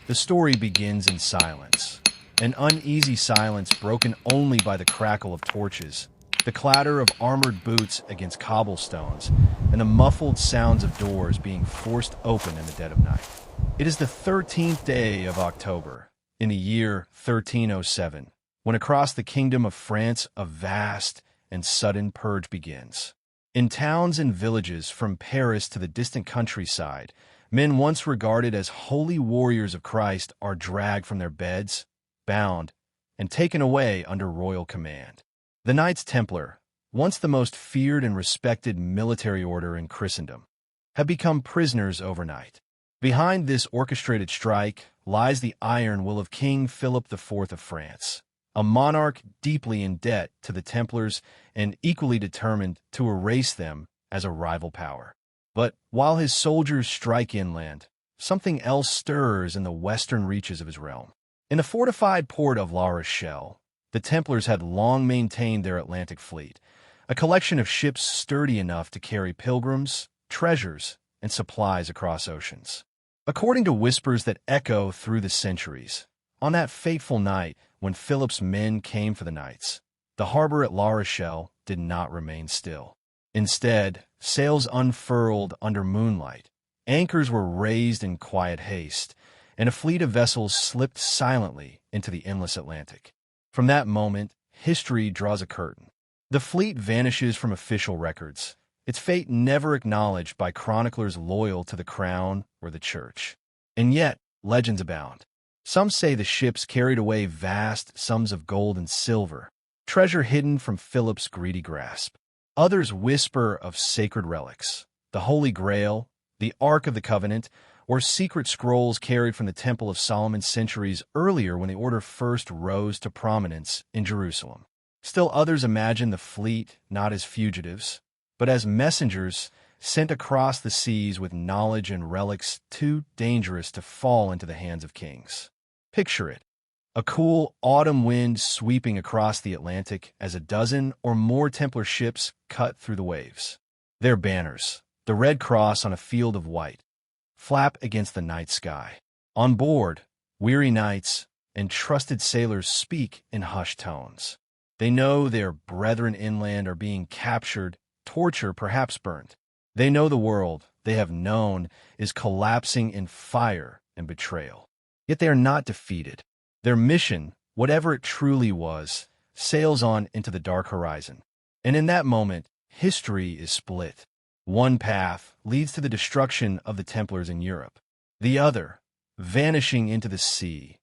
The story begins in silence. An uneasy silence broken only by the crackle of torches, the clatter of armored boots against cobblestones, and the muffled sounds of doors being forced open in the dead of night. It is the 13th day of October, in the year 1307, when across the kingdom of France a vast and sudden purge begins. In towns and villages from Paris to the distant countryside, men once regarded as holy warriors of Christ are dragged from their beds, bound, and taken away under royal command. The Knights Templar, once the most feared and respected military order in Christendom, have become prisoners overnight. Behind this orchestrated strike lies the iron will of King Philip IV of France, a monarch deeply in debt to the Templars and equally determined to erase them as a rival power. But while his soldiers strike inland, something else stirs in the western reaches of his realm. In the fortified port of La Rochelle, the Templars had long maintained their Atlantic fleet, a collection of ships sturdy enough to carry pilgrims, treasures, and supplies across oceans. According to whispers that echo through the centuries, on that fateful night when Philip's men came for the Knights, the harbor at La Rochelle did not remain still. Instead, sails unfurled under moonlight, anchors were raised in quiet haste, and a fleet of vessels slipped silently into the endless Atlantic. From that moment, history draws a curtain. The fleet vanishes from official records, its fate never acknowledged by chroniclers loyal to the crown or the church. And yet, legends abound. Some say the ships carried away vast sums of gold and silver, treasure hidden from Philip's greedy grasp. Others whisper of sacred relics, the Holy Grail, the Ark of the Covenant, or secret scrolls carried from the Temple of Solomon centuries earlier when the order first rose to prominence in Jerusalem. Still others imagine the fleet not as fugitives, but as messengers sent across the seas with knowledge and relics too dangerous to fall into the hands of kings. Picture it. A cool autumn wind sweeping across the Atlantic as a dozen or more Templar ships cut through the waves. Their banners, the red cross on a field of white, flap against the night sky. On board, weary knights and trusted sailors speak in hushed tones. They know their brethren inland are being captured, tortured, perhaps burnt. They know the world they have known is collapsing in fire and betrayal. Yet they are not defeated. Their mission, whatever it truly was, sails on into the dark horizon. And in that moment, history is split. One path leads to the destruction of the Templars in Europe. The other, vanishing into the sea,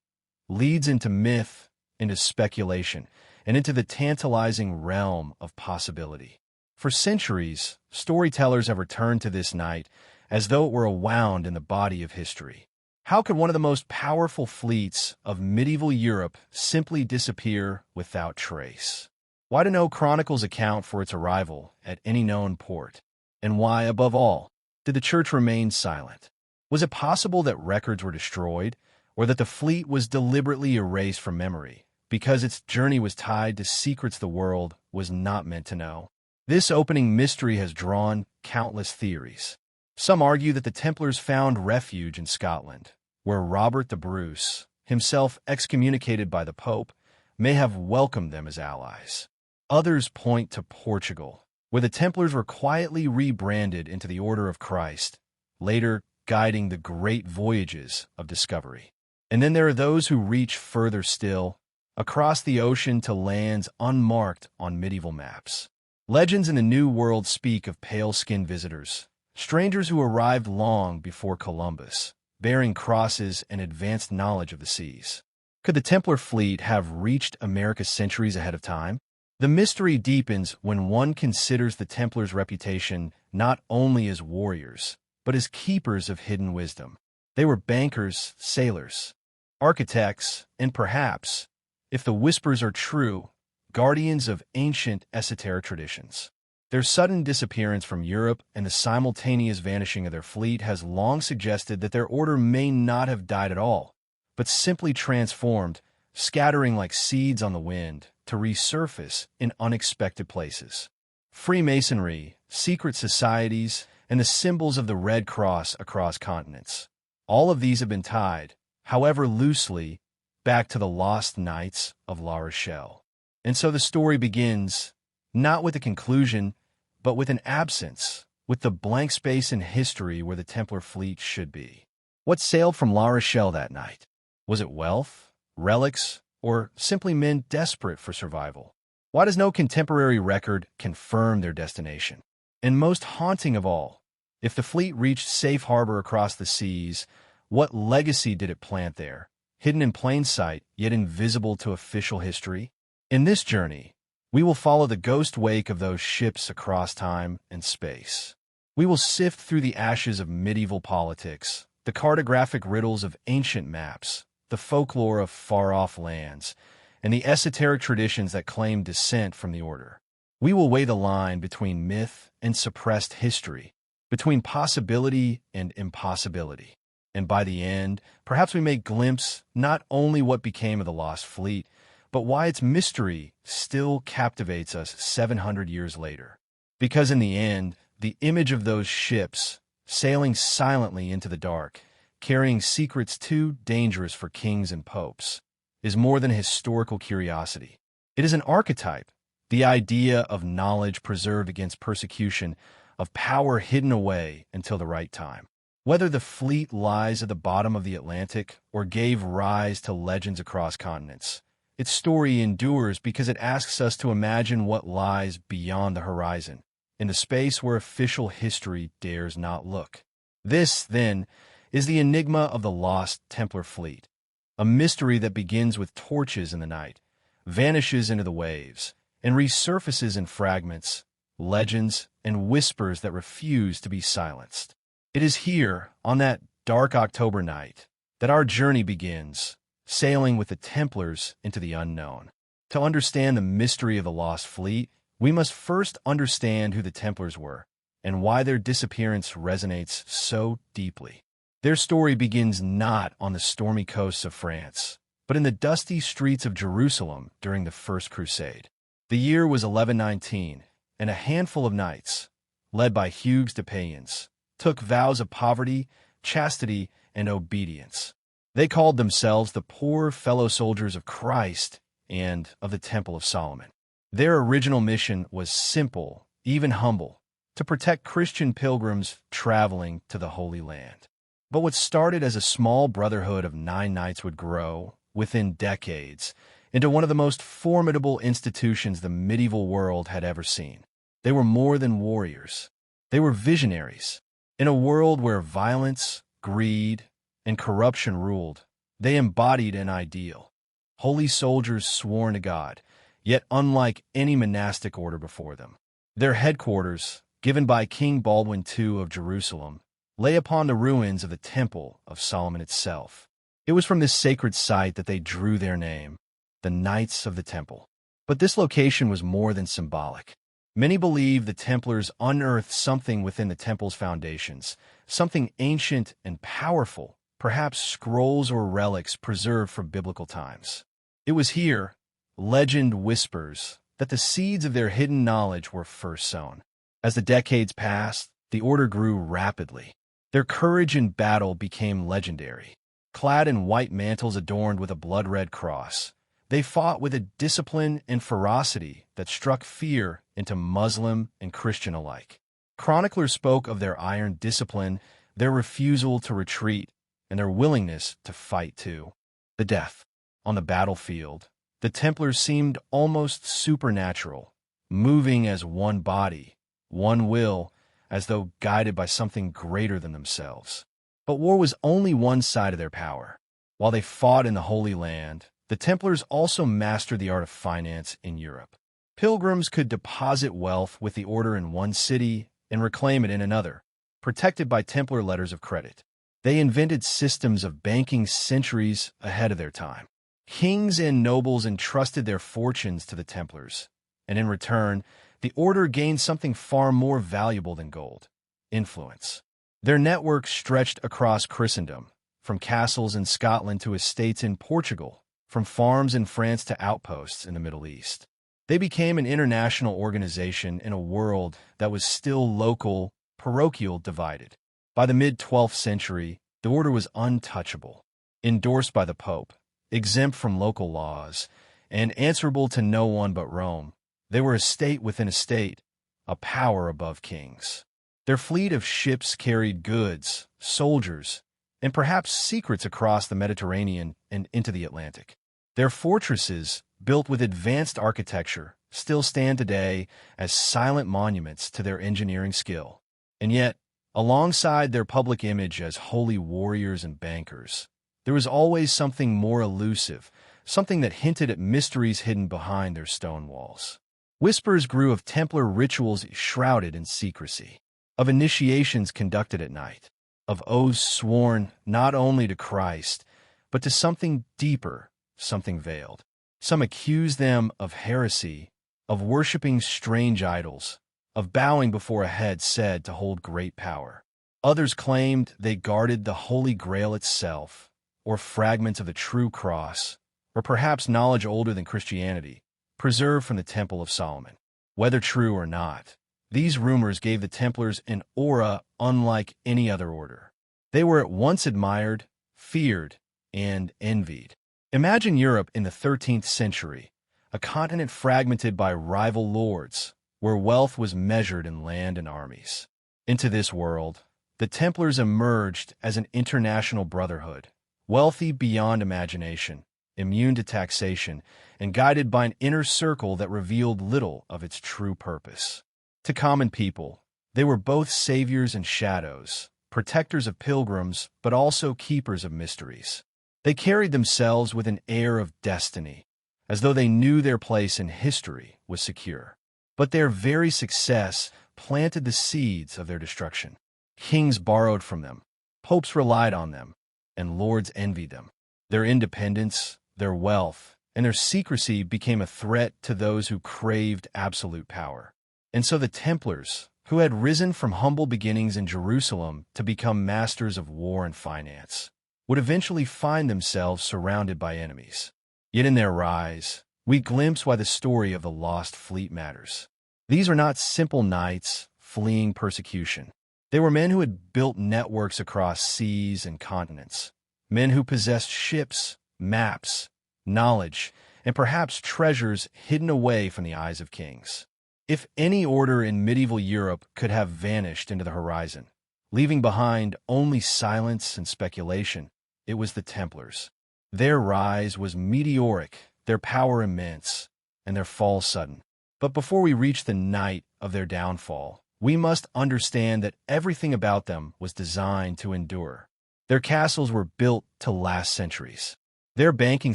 leads into myth, into speculation, and into the tantalizing realm of possibility. For centuries, storytellers have returned to this night as though it were a wound in the body of history. How could one of the most powerful fleets of medieval Europe simply disappear without trace? Why do no chronicles account for its arrival at any known port? And why, above all, did the church remain silent? Was it possible that records were destroyed, or that the fleet was deliberately erased from memory, because its journey was tied to secrets the world was not meant to know? This opening mystery has drawn countless theories. Some argue that the Templars found refuge in Scotland, where Robert the Bruce, himself excommunicated by the Pope, may have welcomed them as allies. Others point to Portugal, where the Templars were quietly rebranded into the Order of Christ, later guiding the great voyages of discovery. And then there are those who reach further still, across the ocean to lands unmarked on medieval maps. Legends in the New World speak of pale-skinned visitors, strangers who arrived long before Columbus, bearing crosses and advanced knowledge of the seas. Could the Templar fleet have reached America centuries ahead of time? The mystery deepens when one considers the Templars' reputation not only as warriors, but as keepers of hidden wisdom. They were bankers, sailors, architects, and perhaps, if the whispers are true, guardians of ancient esoteric traditions. Their sudden disappearance from Europe and the simultaneous vanishing of their fleet has long suggested that their order may not have died at all, but simply transformed, scattering like seeds on the wind to resurface in unexpected places. Freemasonry, secret societies, and the symbols of the Red Cross across continents. All of these have been tied, however loosely, back to the lost Knights of La Rochelle. And so the story begins, not with a conclusion, but with an absence, with the blank space in history where the Templar fleet should be. What sailed from La Rochelle that night? Was it wealth, relics, or simply men desperate for survival? Why does no contemporary record confirm their destination? And most haunting of all, if the fleet reached safe harbor across the seas, what legacy did it plant there, hidden in plain sight, yet invisible to official history? In this journey, we will follow the ghost wake of those ships across time and space. We will sift through the ashes of medieval politics, the cartographic riddles of ancient maps, the folklore of far-off lands, and the esoteric traditions that claim descent from the order. We will weigh the line between myth and suppressed history, between possibility and impossibility. And by the end, perhaps we may glimpse not only what became of the lost fleet, but why its mystery still captivates us 700 years later. Because in the end, the image of those ships, sailing silently into the dark, carrying secrets too dangerous for kings and popes, is more than a historical curiosity. It is an archetype, the idea of knowledge preserved against persecution, of power hidden away until the right time. Whether the fleet lies at the bottom of the Atlantic or gave rise to legends across continents, its story endures because it asks us to imagine what lies beyond the horizon, in the space where official history dares not look. This, then, is the enigma of the Lost Templar Fleet, a mystery that begins with torches in the night, vanishes into the waves, and resurfaces in fragments, legends, and whispers that refuse to be silenced. It is here, on that dark October night, that our journey begins, sailing with the Templars into the unknown. To understand the mystery of the Lost Fleet, we must first understand who the Templars were and why their disappearance resonates so deeply. Their story begins not on the stormy coasts of France, but in the dusty streets of Jerusalem during the First Crusade. The year was 1119, and a handful of knights, led by Hugues de Payens, took vows of poverty, chastity, and obedience. They called themselves the poor fellow soldiers of Christ and of the Temple of Solomon. Their original mission was simple, even humble, to protect Christian pilgrims traveling to the Holy Land. But what started as a small brotherhood of 9 knights would grow, within decades, into one of the most formidable institutions the medieval world had ever seen. They were more than warriors. They were visionaries. In a world where violence, greed, and corruption ruled, they embodied an ideal. Holy soldiers sworn to God, yet unlike any monastic order before them. Their headquarters, given by King Baldwin II of Jerusalem, lay upon the ruins of the Temple of Solomon itself. It was from this sacred site that they drew their name, the Knights of the Temple. But this location was more than symbolic. Many believe the Templars unearthed something within the temple's foundations, something ancient and powerful, perhaps scrolls or relics preserved from biblical times. It was here, legend whispers, that the seeds of their hidden knowledge were first sown. As the decades passed, the order grew rapidly. Their courage in battle became legendary. Clad in white mantles adorned with a blood-red cross, they fought with a discipline and ferocity that struck fear into Muslim and Christian alike. Chroniclers spoke of their iron discipline, their refusal to retreat, and their willingness to fight to the death. On the battlefield, the Templars seemed almost supernatural, moving as one body, one will, as though guided by something greater than themselves. But war was only one side of their power. While they fought in the Holy Land, the Templars also mastered the art of finance in Europe. Pilgrims could deposit wealth with the order in one city and reclaim it in another, protected by Templar letters of credit. They invented systems of banking centuries ahead of their time. Kings and nobles entrusted their fortunes to the Templars, and in return, the order gained something far more valuable than gold: influence. Their network stretched across Christendom, from castles in Scotland to estates in Portugal, from farms in France to outposts in the Middle East. They became an international organization in a world that was still local, parochial, divided. By the mid-12th century, the order was untouchable. endorsed by the Pope, exempt from local laws, and answerable to no one but Rome. They were a state within a state, a power above kings. Their fleet of ships carried goods, soldiers, and perhaps secrets across the Mediterranean and into the Atlantic. Their fortresses, built with advanced architecture, still stand today as silent monuments to their engineering skill. And yet, alongside their public image as holy warriors and bankers, there was always something more elusive, something that hinted at mysteries hidden behind their stone walls. Whispers grew of Templar rituals shrouded in secrecy, of initiations conducted at night, of oaths sworn not only to Christ, but to something deeper, something veiled. Some accused them of heresy, of worshipping strange idols, of bowing before a head said to hold great power. Others claimed they guarded the Holy Grail itself, or fragments of the true cross, or perhaps knowledge older than Christianity, preserved from the Temple of Solomon. Whether true or not, these rumors gave the Templars an aura unlike any other order. They were at once admired, feared, and envied. Imagine Europe in the 13th century, a continent fragmented by rival lords, where wealth was measured in land and armies. Into this world, the Templars emerged as an international brotherhood, wealthy beyond imagination, immune to taxation, and guided by an inner circle that revealed little of its true purpose. To common people, they were both saviors and shadows, protectors of pilgrims, but also keepers of mysteries. They carried themselves with an air of destiny, as though they knew their place in history was secure. But their very success planted the seeds of their destruction. Kings borrowed from them, popes relied on them, and lords envied them. Their independence, their wealth, and their secrecy became a threat to those who craved absolute power. And so the Templars, who had risen from humble beginnings in Jerusalem to become masters of war and finance, would eventually find themselves surrounded by enemies. Yet in their rise, we glimpse why the story of the Lost Fleet matters. These are not simple knights fleeing persecution. They were men who had built networks across seas and continents, men who possessed ships, maps, knowledge, and perhaps treasures hidden away from the eyes of kings. If any order in medieval Europe could have vanished into the horizon, leaving behind only silence and speculation, it was the Templars. Their rise was meteoric, their power immense, and their fall sudden. But before we reach the night of their downfall, we must understand that everything about them was designed to endure. Their castles were built to last centuries. Their banking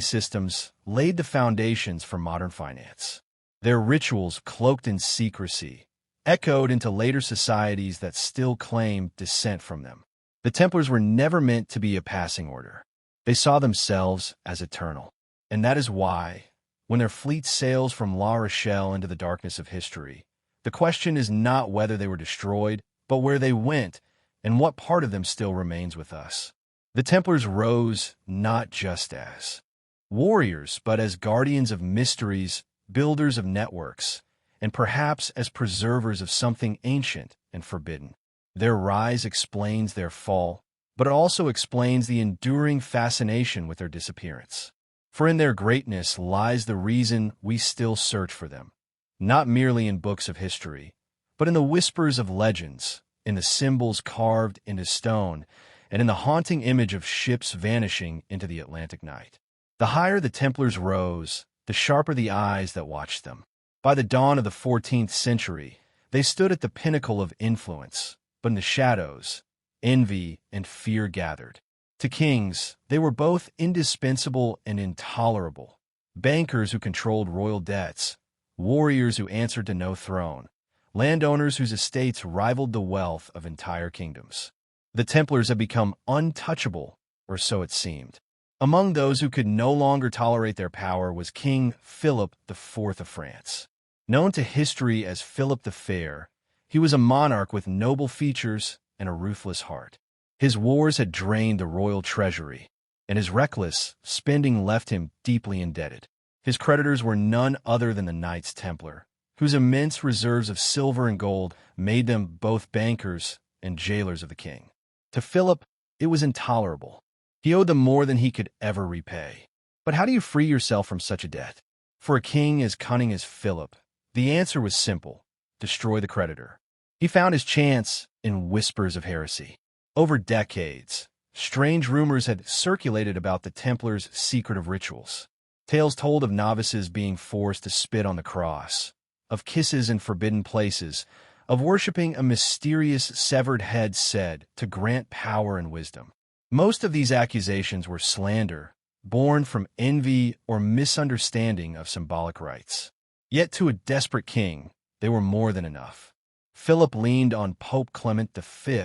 systems laid the foundations for modern finance. Their rituals, cloaked in secrecy, echoed into later societies that still claimed descent from them. The Templars were never meant to be a passing order. They saw themselves as eternal. And that is why, when their fleet sails from La Rochelle into the darkness of history, the question is not whether they were destroyed, but where they went and what part of them still remains with us. The Templars rose not just as warriors, but as guardians of mysteries, builders of networks, and perhaps as preservers of something ancient and forbidden. Their rise explains their fall, but it also explains the enduring fascination with their disappearance. For in their greatness lies the reason we still search for them, not merely in books of history, but in the whispers of legends, in the symbols carved into stone, and in the haunting image of ships vanishing into the Atlantic night. The higher the Templars rose, the sharper the eyes that watched them. By the dawn of the 14th century, they stood at the pinnacle of influence, but in the shadows, envy and fear gathered. To kings, they were both indispensable and intolerable. Bankers who controlled royal debts, warriors who answered to no throne, landowners whose estates rivaled the wealth of entire kingdoms. The Templars had become untouchable, or so it seemed. Among those who could no longer tolerate their power was King Philip IV of France. Known to history as Philip the Fair, he was a monarch with noble features and a ruthless heart. His wars had drained the royal treasury, and his reckless spending left him deeply indebted. His creditors were none other than the Knights Templar, whose immense reserves of silver and gold made them both bankers and jailers of the king. To Philip, it was intolerable. He owed them more than he could ever repay. But how do you free yourself from such a debt? For a king as cunning as Philip, the answer was simple: destroy the creditor. He found his chance in whispers of heresy. Over decades, strange rumors had circulated about the Templars' secretive rituals. Tales told of novices being forced to spit on the cross, of kisses in forbidden places, of worshipping a mysterious severed head said to grant power and wisdom. Most of these accusations were slander, born from envy or misunderstanding of symbolic rites. Yet to a desperate king, they were more than enough. Philip leaned on Pope Clement V,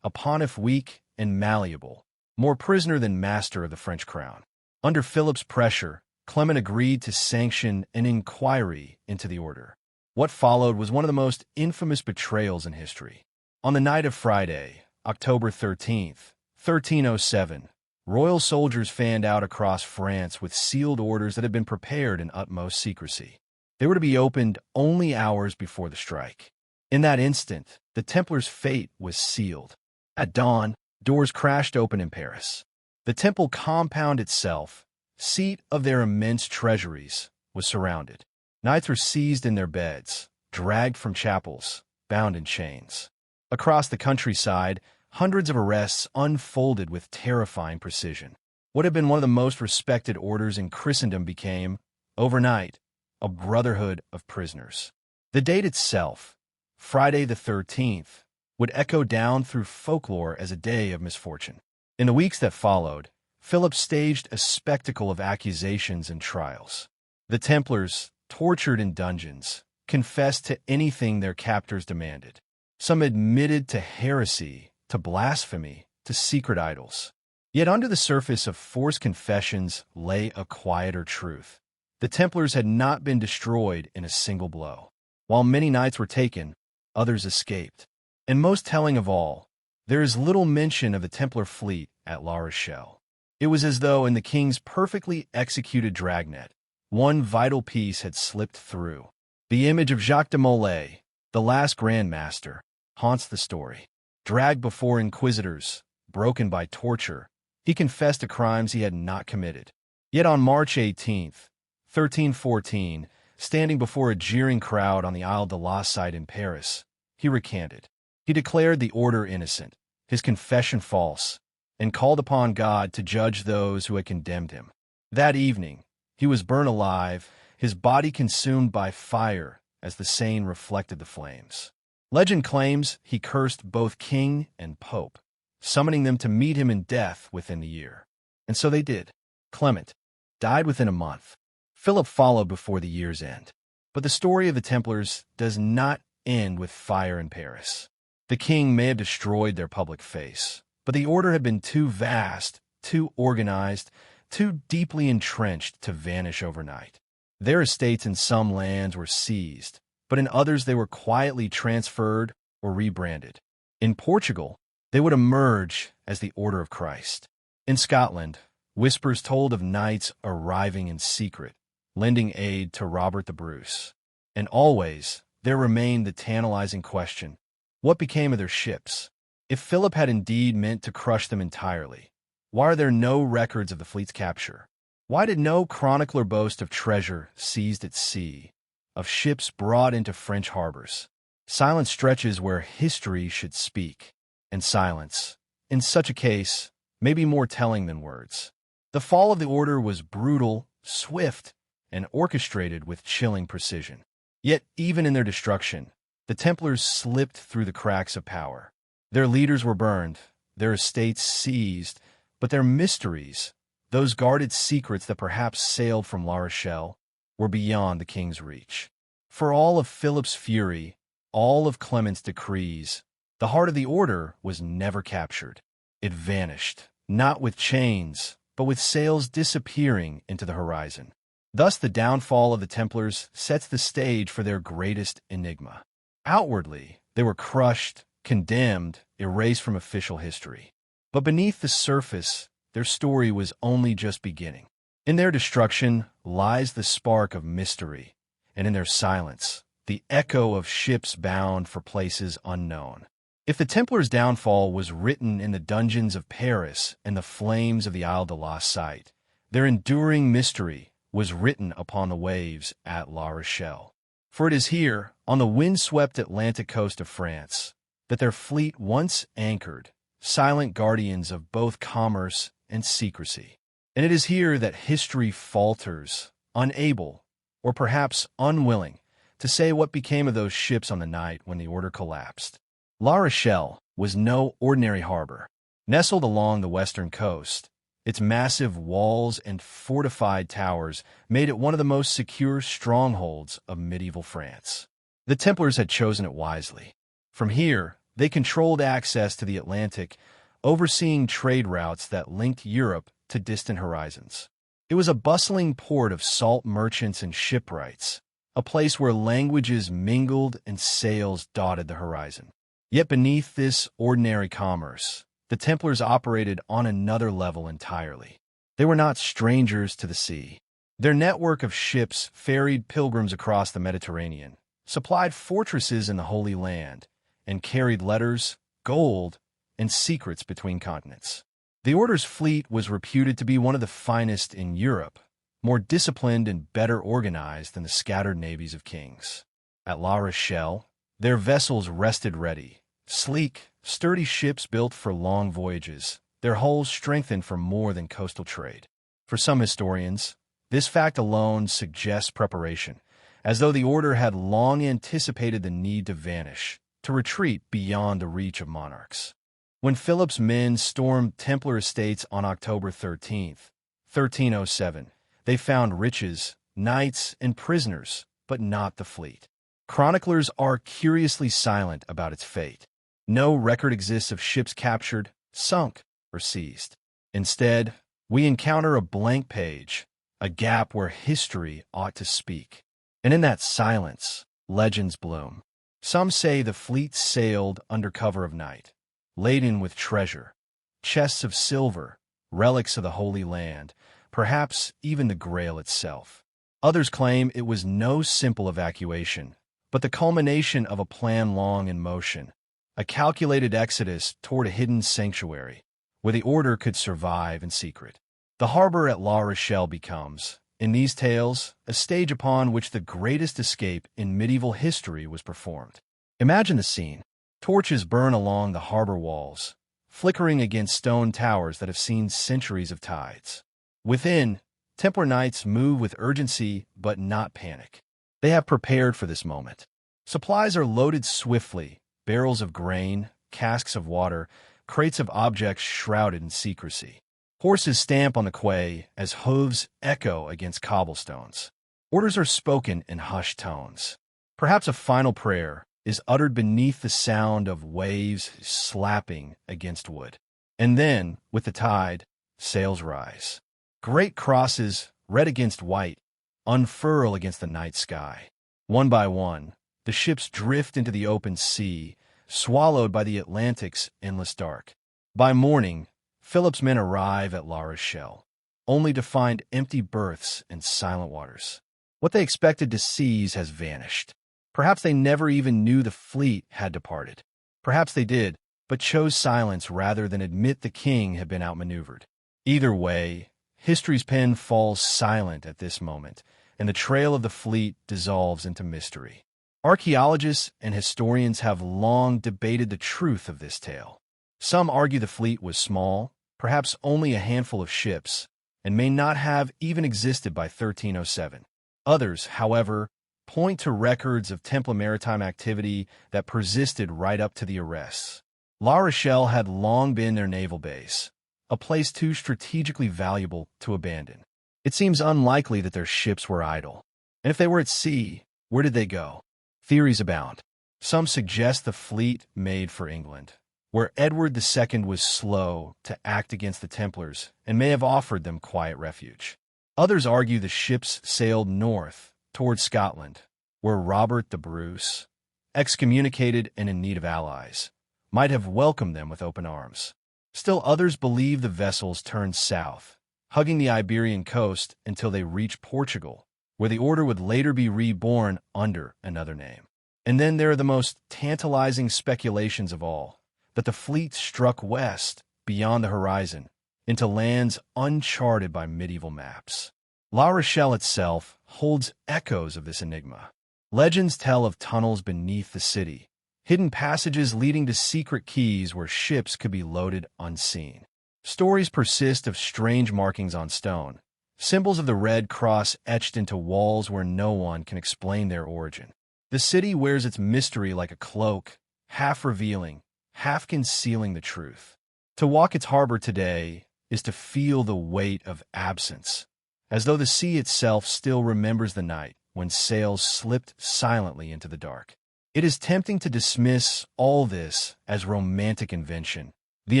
a pontiff weak and malleable, more prisoner than master of the French crown. Under Philip's pressure, Clement agreed to sanction an inquiry into the order. What followed was one of the most infamous betrayals in history. On the night of Friday, October 13th, 1307, royal soldiers fanned out across France with sealed orders that had been prepared in utmost secrecy. They were to be opened only hours before the strike. In that instant, the Templars' fate was sealed. At dawn, doors crashed open in Paris. The temple compound itself, seat of their immense treasuries, was surrounded. Knights were seized in their beds, dragged from chapels, bound in chains. Across the countryside, hundreds of arrests unfolded with terrifying precision. What had been one of the most respected orders in Christendom became, overnight, a brotherhood of prisoners. The date itself, Friday the 13th, would echo down through folklore as a day of misfortune. In the weeks that followed, Philip staged a spectacle of accusations and trials. The Templars, tortured in dungeons, confessed to anything their captors demanded. Some admitted to heresy, to blasphemy, to secret idols. Yet under the surface of forced confessions lay a quieter truth. The Templars had not been destroyed in a single blow. While many knights were taken, others escaped. And most telling of all, there is little mention of the Templar fleet at La Rochelle. It was as though in the king's perfectly executed dragnet, one vital piece had slipped through. The image of Jacques de Molay, the last Grand Master, haunts the story. Dragged before inquisitors, broken by torture, he confessed to crimes he had not committed. Yet on March 18th, 1314, standing before a jeering crowd on the Isle de la Cite in Paris, he recanted. He declared the order innocent, his confession false, and called upon God to judge those who had condemned him. That evening, he was burned alive, his body consumed by fire as the Seine reflected the flames. Legend claims he cursed both king and pope, summoning them to meet him in death within the year. And so they did. Clement died within a month. Philip followed before the year's end. But the story of the Templars does not end with fire in Paris. The king may have destroyed their public face, but the order had been too vast, too organized, too deeply entrenched to vanish overnight. Their estates in some lands were seized, but in others they were quietly transferred or rebranded. In Portugal, they would emerge as the Order of Christ. In Scotland, whispers told of knights arriving in secret, lending aid to Robert the Bruce. And always, there remained the tantalizing question: what became of their ships? If Philip had indeed meant to crush them entirely, why are there no records of the fleet's capture? Why did no chronicler boast of treasure seized at sea, of ships brought into French harbors? Silence stretches where history should speak, and silence, in such a case, may be more telling than words. The fall of the order was brutal, swift, and orchestrated with chilling precision. Yet even in their destruction, the Templars slipped through the cracks of power. Their leaders were burned, their estates seized, but their mysteries, those guarded secrets that perhaps sailed from La Rochelle, were beyond the king's reach. For all of Philip's fury, all of Clement's decrees, the heart of the order was never captured. It vanished, not with chains, but with sails disappearing into the horizon. Thus the downfall of the Templars sets the stage for their greatest enigma. Outwardly, they were crushed, condemned, erased from official history. But beneath the surface, their story was only just beginning. In their destruction lies the spark of mystery, and in their silence, the echo of ships bound for places unknown. If the Templars' downfall was written in the dungeons of Paris and the flames of the Isle de la Cite, their enduring mystery was written upon the waves at La Rochelle. For it is here, on the wind-swept Atlantic coast of France, that their fleet once anchored, silent guardians of both commerce and secrecy. And it is here that history falters, unable, or perhaps unwilling, to say what became of those ships on the night when the order collapsed. La Rochelle was no ordinary harbor. Nestled along the western coast, its massive walls and fortified towers made it one of the most secure strongholds of medieval France. The Templars had chosen it wisely. From here, they controlled access to the Atlantic, overseeing trade routes that linked Europe to distant horizons. It was a bustling port of salt merchants and shipwrights, a place where languages mingled and sails dotted the horizon. Yet beneath this ordinary commerce, the Templars operated on another level entirely. They were not strangers to the sea. Their network of ships ferried pilgrims across the Mediterranean, supplied fortresses in the Holy Land, and carried letters, gold, and secrets between continents. The Order's fleet was reputed to be one of the finest in Europe, more disciplined and better organized than the scattered navies of kings. At La Rochelle, their vessels rested ready, sleek, sturdy ships built for long voyages, their hulls strengthened for more than coastal trade. For some historians, this fact alone suggests preparation, as though the Order had long anticipated the need to vanish, to retreat beyond the reach of monarchs. When Philip's men stormed Templar estates on October 13th, 1307, they found riches, knights, and prisoners, but not the fleet. Chroniclers are curiously silent about its fate. No record exists of ships captured, sunk, or seized. Instead, we encounter a blank page, a gap where history ought to speak. And in that silence, legends bloom. Some say the fleet sailed under cover of night, laden with treasure, chests of silver, relics of the Holy Land, perhaps even the Grail itself. Others claim it was no simple evacuation, but the culmination of a plan long in motion, a calculated exodus toward a hidden sanctuary, where the Order could survive in secret. The harbor at La Rochelle becomes, in these tales, a stage upon which the greatest escape in medieval history was performed. Imagine the scene. Torches burn along the harbor walls, flickering against stone towers that have seen centuries of tides. Within, Templar knights move with urgency but not panic. They have prepared for this moment. Supplies are loaded swiftly, barrels of grain, casks of water, crates of objects shrouded in secrecy. Horses stamp on the quay as hooves echo against cobblestones. Orders are spoken in hushed tones. Perhaps a final prayer is uttered beneath the sound of waves slapping against wood. And then, with the tide, sails rise. Great crosses, red against white, unfurl against the night sky. One by one, the ships drift into the open sea, swallowed by the Atlantic's endless dark. By morning, Philip's men arrive at La Rochelle, only to find empty berths and silent waters. What they expected to seize has vanished. Perhaps they never even knew the fleet had departed. Perhaps they did, but chose silence rather than admit the king had been outmaneuvered. Either way, history's pen falls silent at this moment, and the trail of the fleet dissolves into mystery. Archaeologists and historians have long debated the truth of this tale. Some argue the fleet was small, perhaps only a handful of ships, and may not have even existed by 1307. Others, however, point to records of Templar maritime activity that persisted right up to the arrests. La Rochelle had long been their naval base, a place too strategically valuable to abandon. It seems unlikely that their ships were idle. And if they were at sea, where did they go? Theories abound. Some suggest the fleet made for England, where Edward II was slow to act against the Templars and may have offered them quiet refuge. Others argue the ships sailed north, toward Scotland, where Robert the Bruce, excommunicated and in need of allies, might have welcomed them with open arms. Still others believe the vessels turned south, hugging the Iberian coast until they reached Portugal, where the Order would later be reborn under another name. And then there are the most tantalizing speculations of all, that the fleet struck west, beyond the horizon, into lands uncharted by medieval maps. La Rochelle itself holds echoes of this enigma. Legends tell of tunnels beneath the city, hidden passages leading to secret keys where ships could be loaded unseen. Stories persist of strange markings on stone, symbols of the Red Cross etched into walls where no one can explain their origin. The city wears its mystery like a cloak, half revealing, half concealing the truth. To walk its harbor today is to feel the weight of absence, as though the sea itself still remembers the night when sails slipped silently into the dark. It is tempting to dismiss all this as romantic invention, the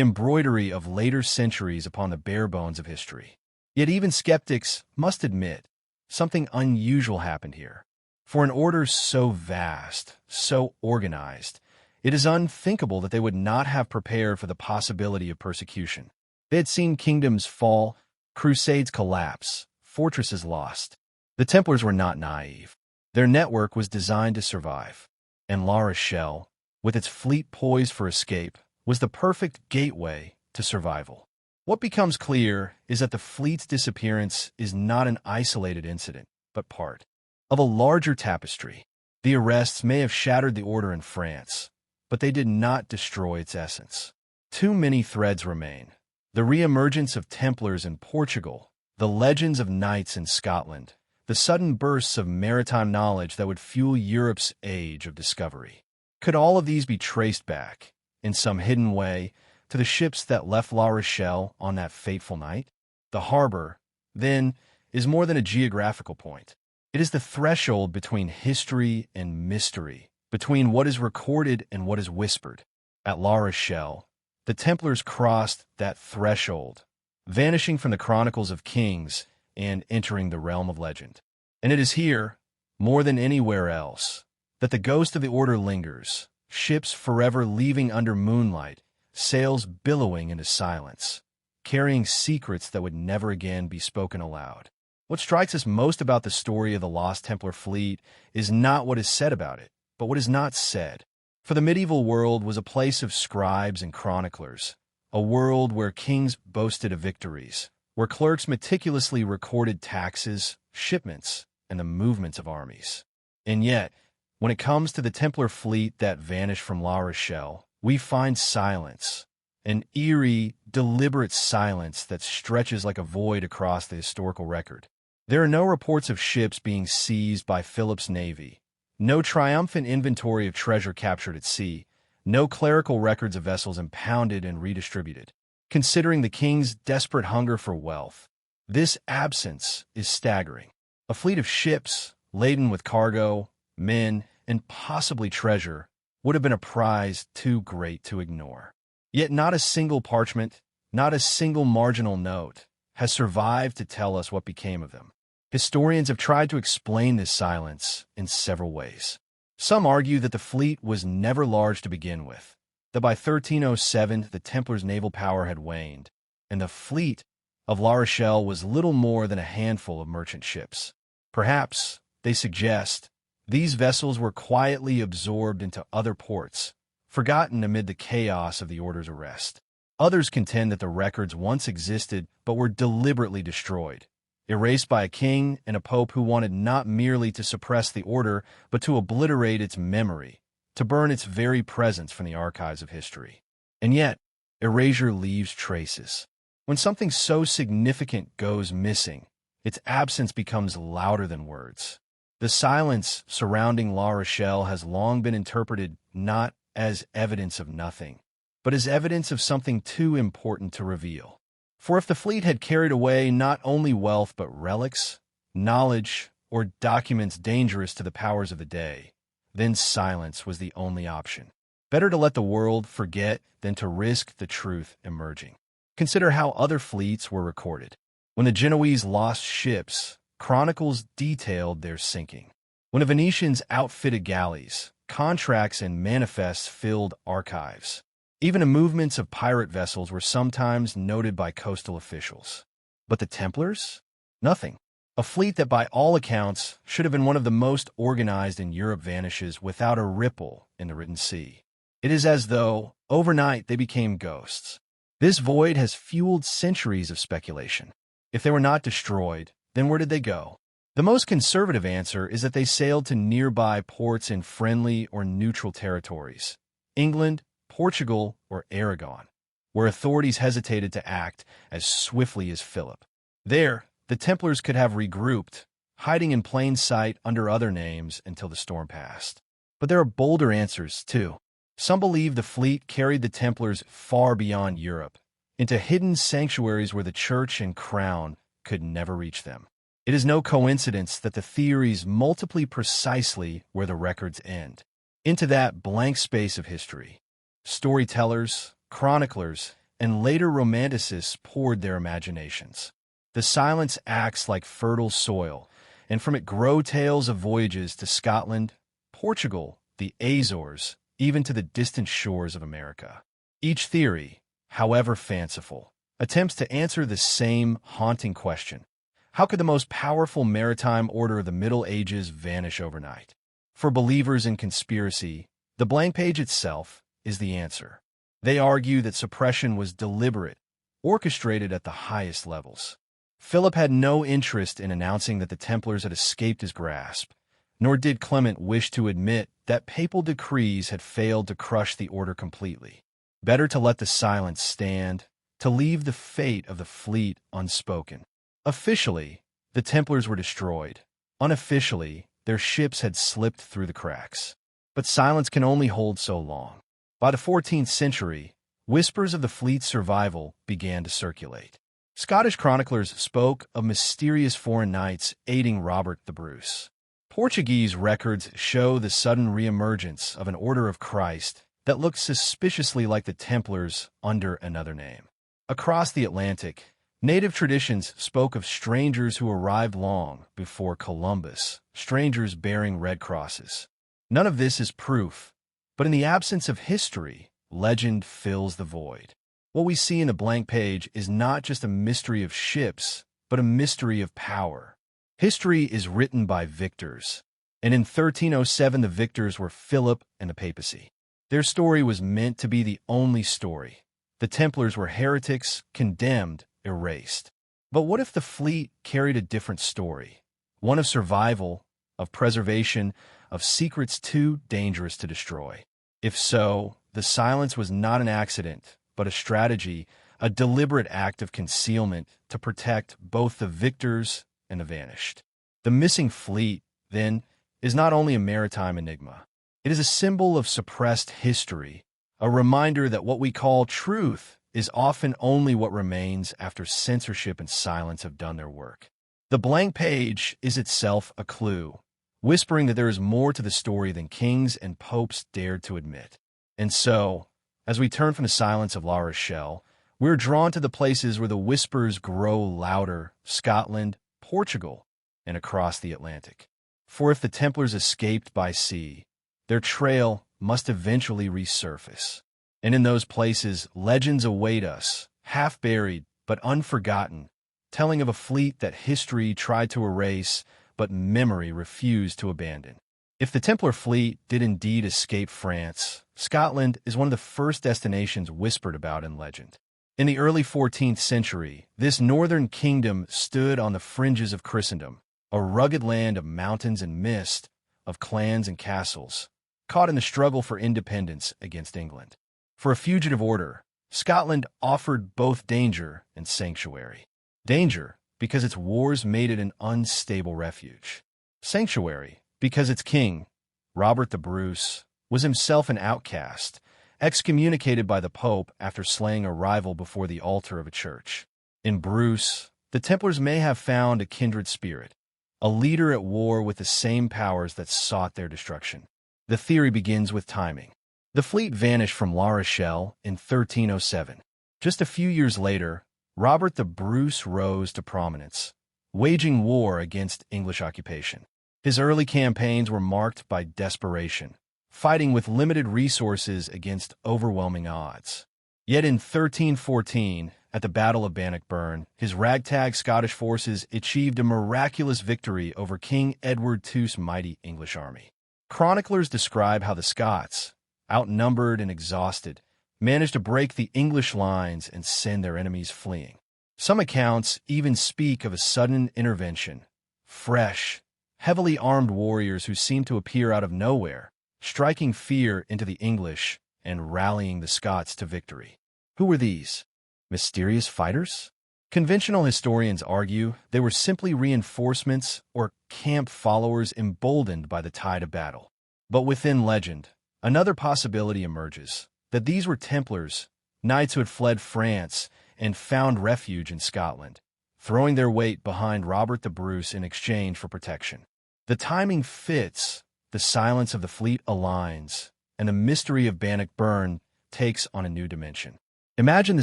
embroidery of later centuries upon the bare bones of history. Yet even skeptics must admit something unusual happened here. For an order so vast, so organized, it is unthinkable that they would not have prepared for the possibility of persecution. They had seen kingdoms fall, crusades collapse, fortresses lost. The Templars were not naive. Their network was designed to survive. And La Rochelle, with its fleet poised for escape, was the perfect gateway to survival. What becomes clear is that the fleet's disappearance is not an isolated incident, but part of a larger tapestry. The arrests may have shattered the order in France, but they did not destroy its essence. Too many threads remain. The re-emergence of Templars in Portugal, the legends of knights in Scotland, the sudden bursts of maritime knowledge that would fuel Europe's age of discovery. Could all of these be traced back, in some hidden way, to the ships that left La Rochelle on that fateful night? The harbor, then, is more than a geographical point. It is the threshold between history and mystery, between what is recorded and what is whispered. At La Rochelle, the Templars crossed that threshold, vanishing from the chronicles of kings and entering the realm of legend. And it is here, more than anywhere else, that the ghost of the order lingers, ships forever leaving under moonlight, sails billowing into silence, carrying secrets that would never again be spoken aloud. What strikes us most about the story of the Lost Templar Fleet is not what is said about it, but what is not said. For the medieval world was a place of scribes and chroniclers, a world where kings boasted of victories, where clerks meticulously recorded taxes, shipments, and the movements of armies. And yet, when it comes to the Templar fleet that vanished from La Rochelle, we find silence, an eerie, deliberate silence that stretches like a void across the historical record. There are no reports of ships being seized by Philip's navy, no triumphant inventory of treasure captured at sea, no clerical records of vessels impounded and redistributed. Considering the king's desperate hunger for wealth, this absence is staggering. A fleet of ships, laden with cargo, men, and possibly treasure, would have been a prize too great to ignore. Yet not a single parchment, not a single marginal note, has survived to tell us what became of them. Historians have tried to explain this silence in several ways. Some argue that the fleet was never large to begin with, that by 1307 the Templars' naval power had waned, and the fleet of La Rochelle was little more than a handful of merchant ships. Perhaps, they suggest, these vessels were quietly absorbed into other ports, forgotten amid the chaos of the order's arrest. Others contend that the records once existed but were deliberately destroyed, erased by a king and a pope who wanted not merely to suppress the order but to obliterate its memory, to burn its very presence from the archives of history. And yet, erasure leaves traces. When something so significant goes missing, its absence becomes louder than words. The silence surrounding La Rochelle has long been interpreted not as evidence of nothing, but as evidence of something too important to reveal. For if the fleet had carried away not only wealth but relics, knowledge, or documents dangerous to the powers of the day, then silence was the only option. Better to let the world forget than to risk the truth emerging. Consider how other fleets were recorded. When the Genoese lost ships, chronicles detailed their sinking. When the Venetians outfitted galleys, contracts and manifests filled archives. Even the movements of pirate vessels were sometimes noted by coastal officials. But the Templars? Nothing. A fleet that by all accounts should have been one of the most organized in Europe vanishes without a ripple in the written sea. It is as though, overnight, they became ghosts. This void has fueled centuries of speculation. If they were not destroyed, then where did they go? The most conservative answer is that they sailed to nearby ports in friendly or neutral territories, England, Portugal, or Aragon, where authorities hesitated to act as swiftly as Philip. There, the Templars could have regrouped, hiding in plain sight under other names until the storm passed. But there are bolder answers, too. Some believe the fleet carried the Templars far beyond Europe, into hidden sanctuaries where the church and crown could never reach them. It is no coincidence that the theories multiply precisely where the records end, into that blank space of history. Storytellers, chroniclers, and later romanticists poured their imaginations. The silence acts like fertile soil, and from it grow tales of voyages to Scotland, Portugal, the Azores, even to the distant shores of America. Each theory, however fanciful, attempts to answer the same haunting question. How could the most powerful maritime order of the Middle Ages vanish overnight? For believers in conspiracy, the blank page itself is the answer. They argue that suppression was deliberate, orchestrated at the highest levels. Philip had no interest in announcing that the Templars had escaped his grasp, nor did Clement wish to admit that papal decrees had failed to crush the order completely. Better to let the silence stand, to leave the fate of the fleet unspoken. Officially, the Templars were destroyed. Unofficially, their ships had slipped through the cracks. But silence can only hold so long. By the 14th century, whispers of the fleet's survival began to circulate. Scottish chroniclers spoke of mysterious foreign knights aiding Robert the Bruce. Portuguese records show the sudden reemergence of an Order of Christ that looked suspiciously like the Templars under another name. Across the Atlantic, native traditions spoke of strangers who arrived long before Columbus, strangers bearing red crosses. None of this is proof, but in the absence of history, legend fills the void. What we see in the blank page is not just a mystery of ships, but a mystery of power. History is written by victors, and in 1307 the victors were Philip and the papacy. Their story was meant to be the only story. The Templars were heretics, condemned, erased. But what if the fleet carried a different story? One of survival, of preservation, of secrets too dangerous to destroy. If so, the silence was not an accident, but a strategy, a deliberate act of concealment to protect both the victors and the vanished. The missing fleet, then, is not only a maritime enigma. It is a symbol of suppressed history, a reminder that what we call truth is often only what remains after censorship and silence have done their work. The blank page is itself a clue, whispering that there is more to the story than kings and popes dared to admit. And so, as we turn from the silence of La Rochelle, we're drawn to the places where the whispers grow louder: Scotland, Portugal, and across the Atlantic. For if the Templars escaped by sea, their trail must eventually resurface. And in those places, legends await us, half-buried but unforgotten, telling of a fleet that history tried to erase, but memory refused to abandon. If the Templar fleet did indeed escape France, Scotland is one of the first destinations whispered about in legend. In the early 14th century, this northern kingdom stood on the fringes of Christendom, a rugged land of mountains and mist, of clans and castles, caught in the struggle for independence against England. For a fugitive order, Scotland offered both danger and sanctuary. Danger, because its wars made it an unstable refuge. Sanctuary, because its king, Robert the Bruce, was himself an outcast, excommunicated by the Pope after slaying a rival before the altar of a church. In Bruce, the Templars may have found a kindred spirit, a leader at war with the same powers that sought their destruction. The theory begins with timing. The fleet vanished from La Rochelle in 1307. Just a few years later, Robert the Bruce rose to prominence, waging war against English occupation. His early campaigns were marked by desperation, fighting with limited resources against overwhelming odds. Yet in 1314, at the Battle of Bannockburn, his ragtag Scottish forces achieved a miraculous victory over King Edward II's mighty English army. Chroniclers describe how the Scots, outnumbered and exhausted, managed to break the English lines and send their enemies fleeing. Some accounts even speak of a sudden intervention. Fresh, heavily armed warriors who seemed to appear out of nowhere, striking fear into the English and rallying the Scots to victory. Who were these? Mysterious fighters? Conventional historians argue they were simply reinforcements or camp followers emboldened by the tide of battle. But within legend, another possibility emerges, that these were Templars, knights who had fled France and found refuge in Scotland, throwing their weight behind Robert the Bruce in exchange for protection. The timing fits, the silence of the fleet aligns, and the mystery of Bannockburn takes on a new dimension. Imagine the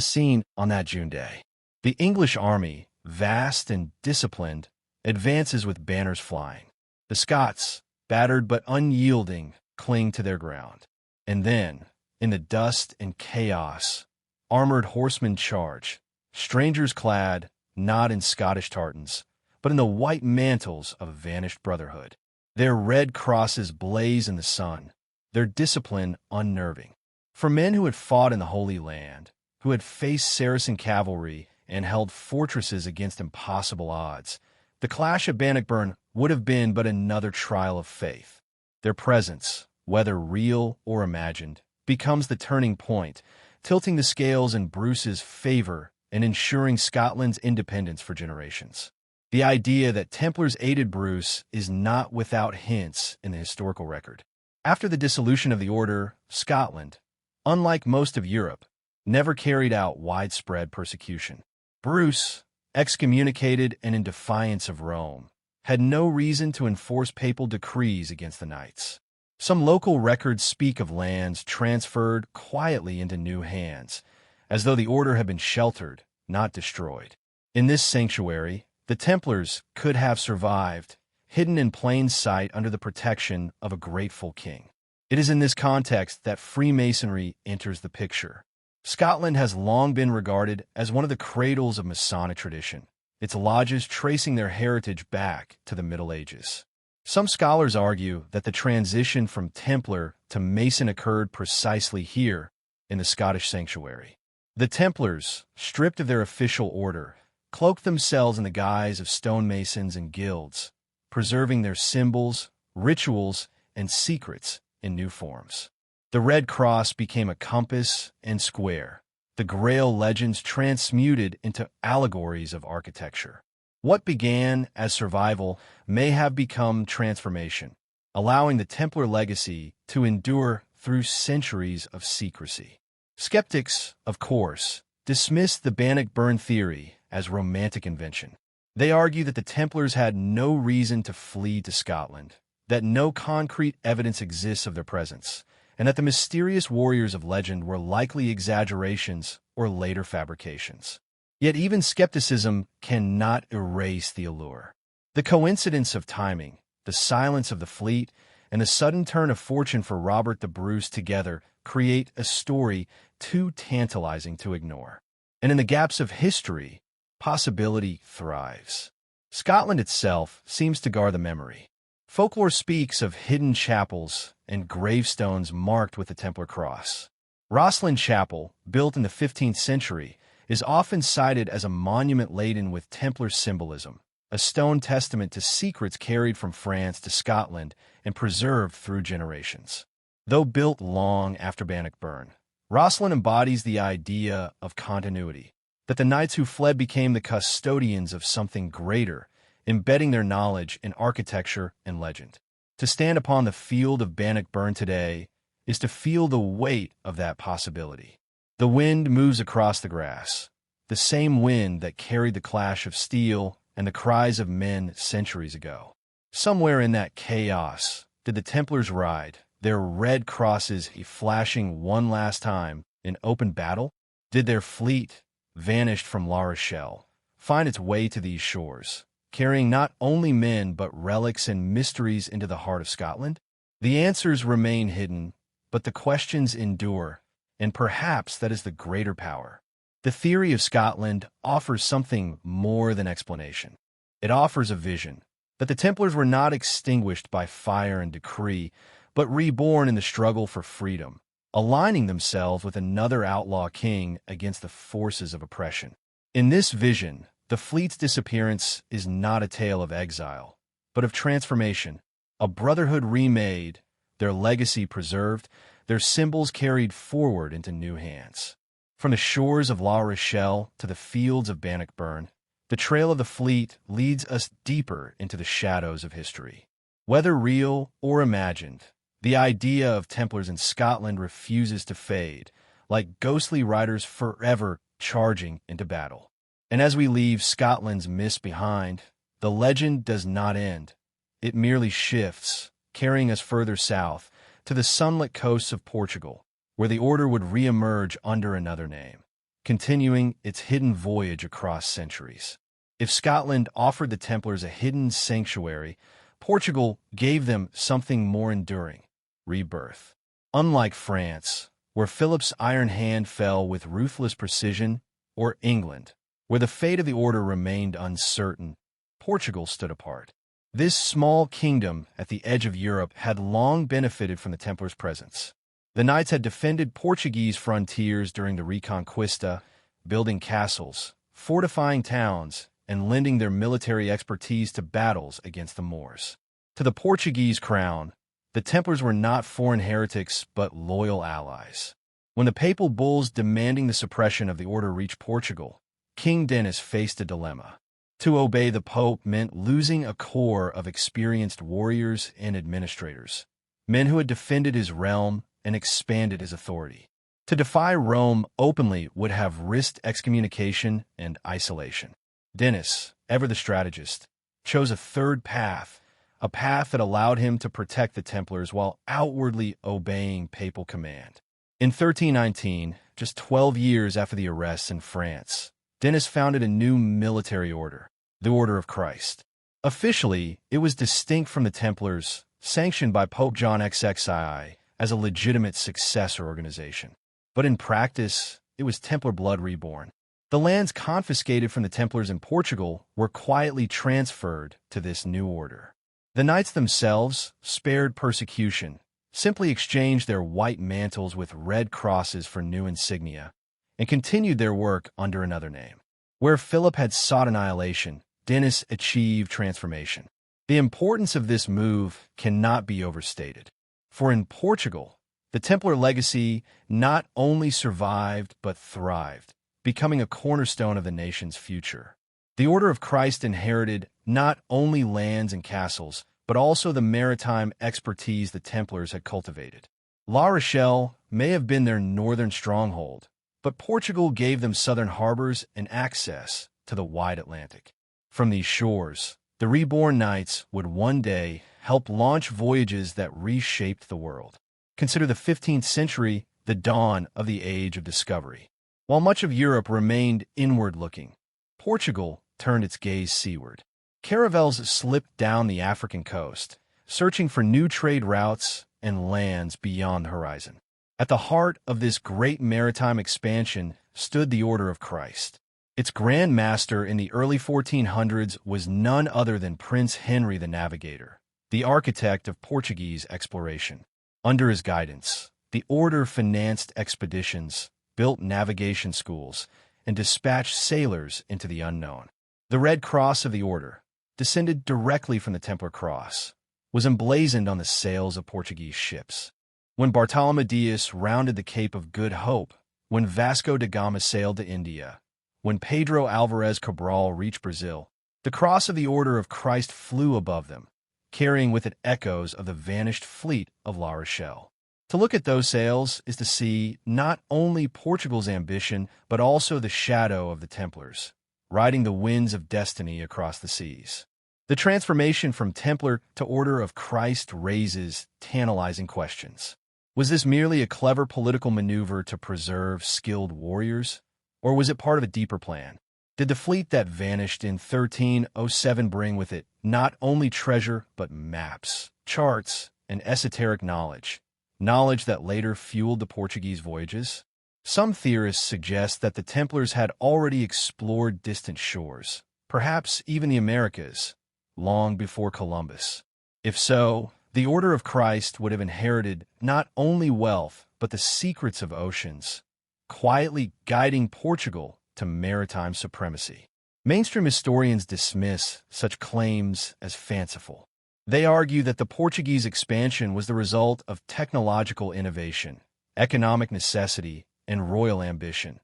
scene on that June day. The English army, vast and disciplined, advances with banners flying. The Scots, battered but unyielding, cling to their ground. And then, in the dust and chaos, armored horsemen charge, strangers clad, not in Scottish tartans, but in the white mantles of a vanished brotherhood. Their red crosses blaze in the sun, their discipline unnerving. For men who had fought in the Holy Land, who had faced Saracen cavalry and held fortresses against impossible odds, the clash of Bannockburn would have been but another trial of faith. Their presence, whether real or imagined, becomes the turning point, tilting the scales in Bruce's favor and ensuring Scotland's independence for generations. The idea that Templars aided Bruce is not without hints in the historical record. After the dissolution of the order, Scotland, unlike most of Europe, never carried out widespread persecution. Bruce, excommunicated and in defiance of Rome, had no reason to enforce papal decrees against the knights. Some local records speak of lands transferred quietly into new hands, as though the order had been sheltered, not destroyed. In this sanctuary, the Templars could have survived, hidden in plain sight under the protection of a grateful king. It is in this context that Freemasonry enters the picture. Scotland has long been regarded as one of the cradles of Masonic tradition, its lodges tracing their heritage back to the Middle Ages. Some scholars argue that the transition from Templar to Mason occurred precisely here, in the Scottish sanctuary. The Templars, stripped of their official order, cloaked themselves in the guise of stonemasons and guilds, preserving their symbols, rituals, and secrets in new forms. The Red Cross became a compass and square, the Grail legends transmuted into allegories of architecture. What began as survival may have become transformation, allowing the Templar legacy to endure through centuries of secrecy. Skeptics, of course, dismissed the Bannockburn theory as romantic invention. They argue that the Templars had no reason to flee to Scotland, that no concrete evidence exists of their presence, and that the mysterious warriors of legend were likely exaggerations or later fabrications. Yet even skepticism cannot erase the allure. The coincidence of timing, the silence of the fleet, and the sudden turn of fortune for Robert the Bruce together create a story too tantalizing to ignore. And in the gaps of history, possibility thrives. Scotland itself seems to guard the memory. Folklore speaks of hidden chapels and gravestones marked with the Templar cross. Rochelle Chapel, built in the 15th century, is often cited as a monument laden with Templar symbolism, a stone testament to secrets carried from France to Scotland and preserved through generations. Though built long after Bannockburn, Rochelle embodies the idea of continuity, that the knights who fled became the custodians of something greater, embedding their knowledge in architecture and legend. To stand upon the field of Bannockburn today is to feel the weight of that possibility. The wind moves across the grass, the same wind that carried the clash of steel and the cries of men centuries ago. Somewhere in that chaos did the Templars ride, their red crosses flashing one last time in open battle? Did their fleet, vanished from La Rochelle, find its way to these shores, carrying not only men but relics and mysteries into the heart of Scotland? The answers remain hidden, but the questions endure, and perhaps that is the greater power. The theory of Scotland offers something more than explanation. It offers a vision that the Templars were not extinguished by fire and decree, but reborn in the struggle for freedom, aligning themselves with another outlaw king against the forces of oppression. In this vision, the fleet's disappearance is not a tale of exile, but of transformation, a brotherhood remade, their legacy preserved, their symbols carried forward into new hands. From the shores of La Rochelle to the fields of Bannockburn, the trail of the fleet leads us deeper into the shadows of history. Whether real or imagined, the idea of Templars in Scotland refuses to fade, like ghostly riders forever charging into battle. And as we leave Scotland's mist behind, the legend does not end. It merely shifts, carrying us further south to the sunlit coasts of Portugal, where the order would reemerge under another name, continuing its hidden voyage across centuries. If Scotland offered the Templars a hidden sanctuary, Portugal gave them something more enduring: rebirth. Unlike France, where Philip's iron hand fell with ruthless precision, or England, where the fate of the order remained uncertain, Portugal stood apart. This small kingdom at the edge of Europe had long benefited from the Templars' presence. The Knights had defended Portuguese frontiers during the Reconquista, building castles, fortifying towns, and lending their military expertise to battles against the Moors. To the Portuguese crown, the Templars were not foreign heretics but loyal allies. When the papal bulls demanding the suppression of the order reached Portugal, King Denis faced a dilemma. To obey the Pope meant losing a core of experienced warriors and administrators, men who had defended his realm and expanded his authority. To defy Rome openly would have risked excommunication and isolation. Denis, ever the strategist, chose a third path, a path that allowed him to protect the Templars while outwardly obeying papal command. In 1319, just 12 years after the arrests in France, Denis founded a new military order, the Order of Christ. Officially, it was distinct from the Templars, sanctioned by Pope John XXII as a legitimate successor organization. But in practice, it was Templar blood reborn. The lands confiscated from the Templars in Portugal were quietly transferred to this new order. The Knights themselves, spared persecution, simply exchanged their white mantles with red crosses for new insignia, and continued their work under another name. Where Philip had sought annihilation, Denis achieved transformation. The importance of this move cannot be overstated. For in Portugal, the Templar legacy not only survived but thrived, becoming a cornerstone of the nation's future. The Order of Christ inherited not only lands and castles, but also the maritime expertise the Templars had cultivated. La Rochelle may have been their northern stronghold, but Portugal gave them southern harbors and access to the wide Atlantic. From these shores, the reborn Knights would one day help launch voyages that reshaped the world. Consider the 15th century the dawn of the Age of Discovery. While much of Europe remained inward-looking, Portugal turned its gaze seaward. Caravels slipped down the African coast, searching for new trade routes and lands beyond the horizon. At the heart of this great maritime expansion stood the Order of Christ. Its Grand Master in the early 1400s was none other than Prince Henry the Navigator, the architect of Portuguese exploration. Under his guidance, the order financed expeditions, built navigation schools, and dispatched sailors into the unknown. The Red Cross of the order, descended directly from the Templar Cross, was emblazoned on the sails of Portuguese ships. When Bartolomé Dias rounded the Cape of Good Hope, when Vasco da Gama sailed to India, when Pedro Alvarez Cabral reached Brazil, the cross of the Order of Christ flew above them, carrying with it echoes of the vanished fleet of La Rochelle. To look at those sails is to see not only Portugal's ambition, but also the shadow of the Templars, riding the winds of destiny across the seas. The transformation from Templar to Order of Christ raises tantalizing questions. Was this merely a clever political maneuver to preserve skilled warriors, or was it part of a deeper plan? Did the fleet that vanished in 1307 bring with it not only treasure, but maps, charts, and esoteric knowledge that later fueled the Portuguese voyages? Some theorists suggest that the Templars had already explored distant shores, perhaps even the Americas, long before Columbus. If so, the Order of Christ would have inherited not only wealth, but the secrets of oceans, quietly guiding Portugal to maritime supremacy. Mainstream historians dismiss such claims as fanciful. They argue that the Portuguese expansion was the result of technological innovation, economic necessity, and royal ambition,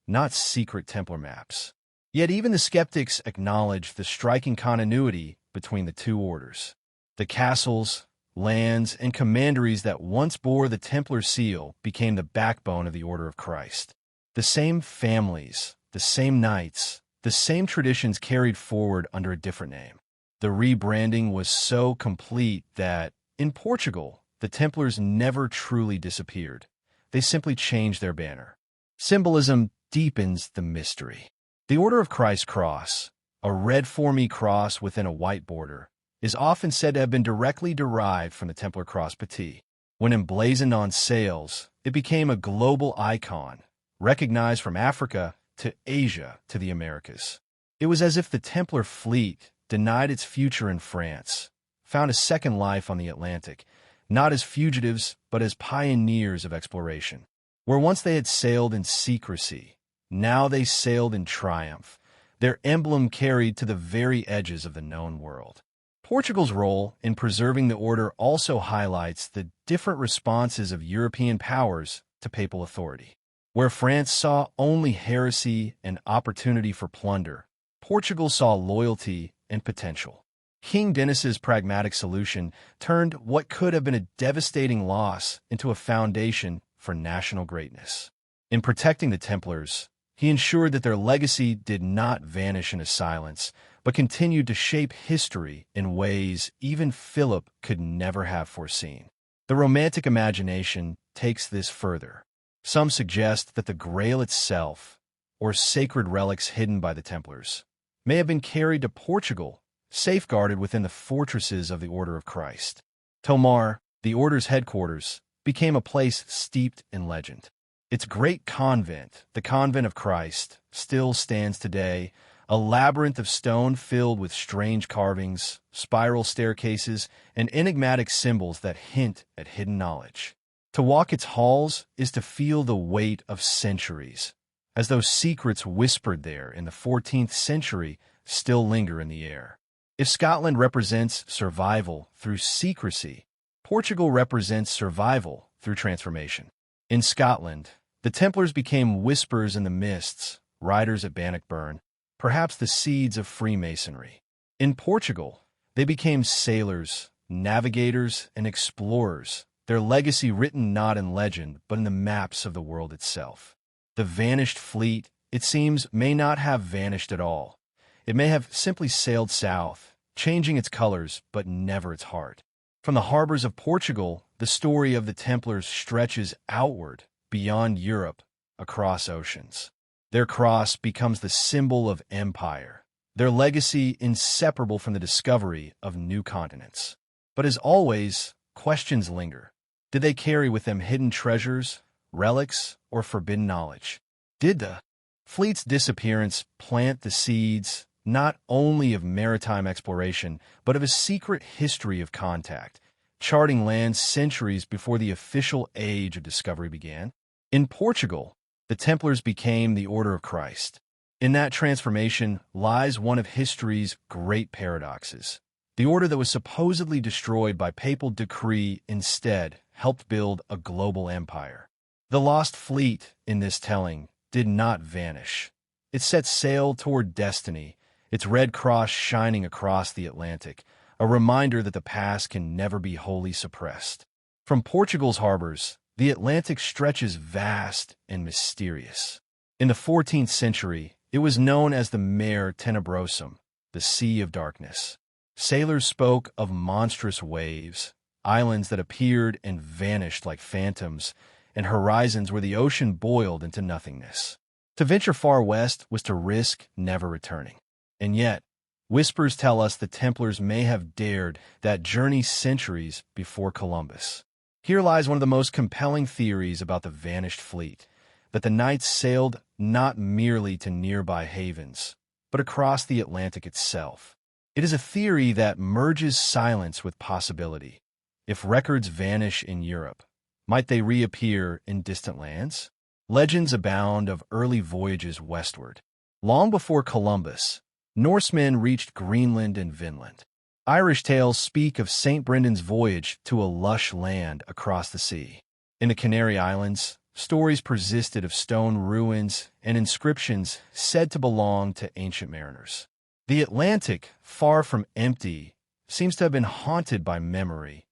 not secret Templar maps. Yet even the skeptics acknowledge the striking continuity between the two orders. The castles, lands, and commanderies that once bore the Templar seal became the backbone of the Order of Christ. The same families, the same knights, the same traditions carried forward under a different name. The rebranding was so complete that, in Portugal, the Templars never truly disappeared. They simply changed their banner. Symbolism deepens the mystery. The Order of Christ cross, a red 4-me cross within a white border, is often said to have been directly derived from the Templar cross petit. When emblazoned on sails, it became a global icon, recognized from Africa to Asia to the Americas. It was as if the Templar fleet denied its future in France, found a second life on the Atlantic, not as fugitives, but as pioneers of exploration. Where once they had sailed in secrecy, now they sailed in triumph, their emblem carried to the very edges of the known world. Portugal's role in preserving the order also highlights the different responses of European powers to papal authority. Where France saw only heresy and opportunity for plunder, Portugal saw loyalty and potential. King Denis's pragmatic solution turned what could have been a devastating loss into a foundation for national greatness. In protecting the Templars, he ensured that their legacy did not vanish into silence, but continued to shape history in ways even Philip could never have foreseen. The Romantic imagination takes this further. Some suggest that the Grail itself, or sacred relics hidden by the Templars, may have been carried to Portugal, safeguarded within the fortresses of the Order of Christ. Tomar, the Order's headquarters, became a place steeped in legend. Its great convent, the Convent of Christ, still stands today, a labyrinth of stone filled with strange carvings, spiral staircases, and enigmatic symbols that hint at hidden knowledge. To walk its halls is to feel the weight of centuries, as though secrets whispered there in the 14th century still linger in the air. If Scotland represents survival through secrecy, Portugal represents survival through transformation. In Scotland, the Templars became whispers in the mists, riders at Bannockburn, perhaps the seeds of Freemasonry. In Portugal, they became sailors, navigators, and explorers, their legacy written not in legend but in the maps of the world itself. The vanished fleet, it seems, may not have vanished at all. It may have simply sailed south, changing its colors but never its heart. From the harbors of Portugal, the story of the Templars stretches outward, beyond Europe, across oceans. Their cross becomes the symbol of empire, their legacy inseparable from the discovery of new continents. But as always, questions linger. Did they carry with them hidden treasures, relics, or forbidden knowledge? Did the fleet's disappearance plant the seeds not only of maritime exploration, but of a secret history of contact, charting lands centuries before the official age of discovery began? In Portugal, the Templars became the Order of Christ. In that transformation lies one of history's great paradoxes. The order that was supposedly destroyed by papal decree instead helped build a global empire. The lost fleet, in this telling, did not vanish. It set sail toward destiny, its red cross shining across the Atlantic, a reminder that the past can never be wholly suppressed. From Portugal's harbors, the Atlantic stretches vast and mysterious. In the 14th century, it was known as the Mare Tenebrosum, the Sea of Darkness. Sailors spoke of monstrous waves, islands that appeared and vanished like phantoms, and horizons where the ocean boiled into nothingness. To venture far west was to risk never returning. And yet, whispers tell us the Templars may have dared that journey centuries before Columbus. Here lies one of the most compelling theories about the vanished fleet. that the Knights sailed not merely to nearby havens, but across the Atlantic itself. It is a theory that merges silence with possibility. If records vanish in Europe, might they reappear in distant lands? Legends abound of early voyages westward. Long before Columbus, Norsemen reached Greenland and Vinland. Irish tales speak of St. Brendan's voyage to a lush land across the sea. In the Canary Islands, stories persisted of stone ruins and inscriptions said to belong to ancient mariners. The Atlantic, far from empty, seems to have been haunted by memory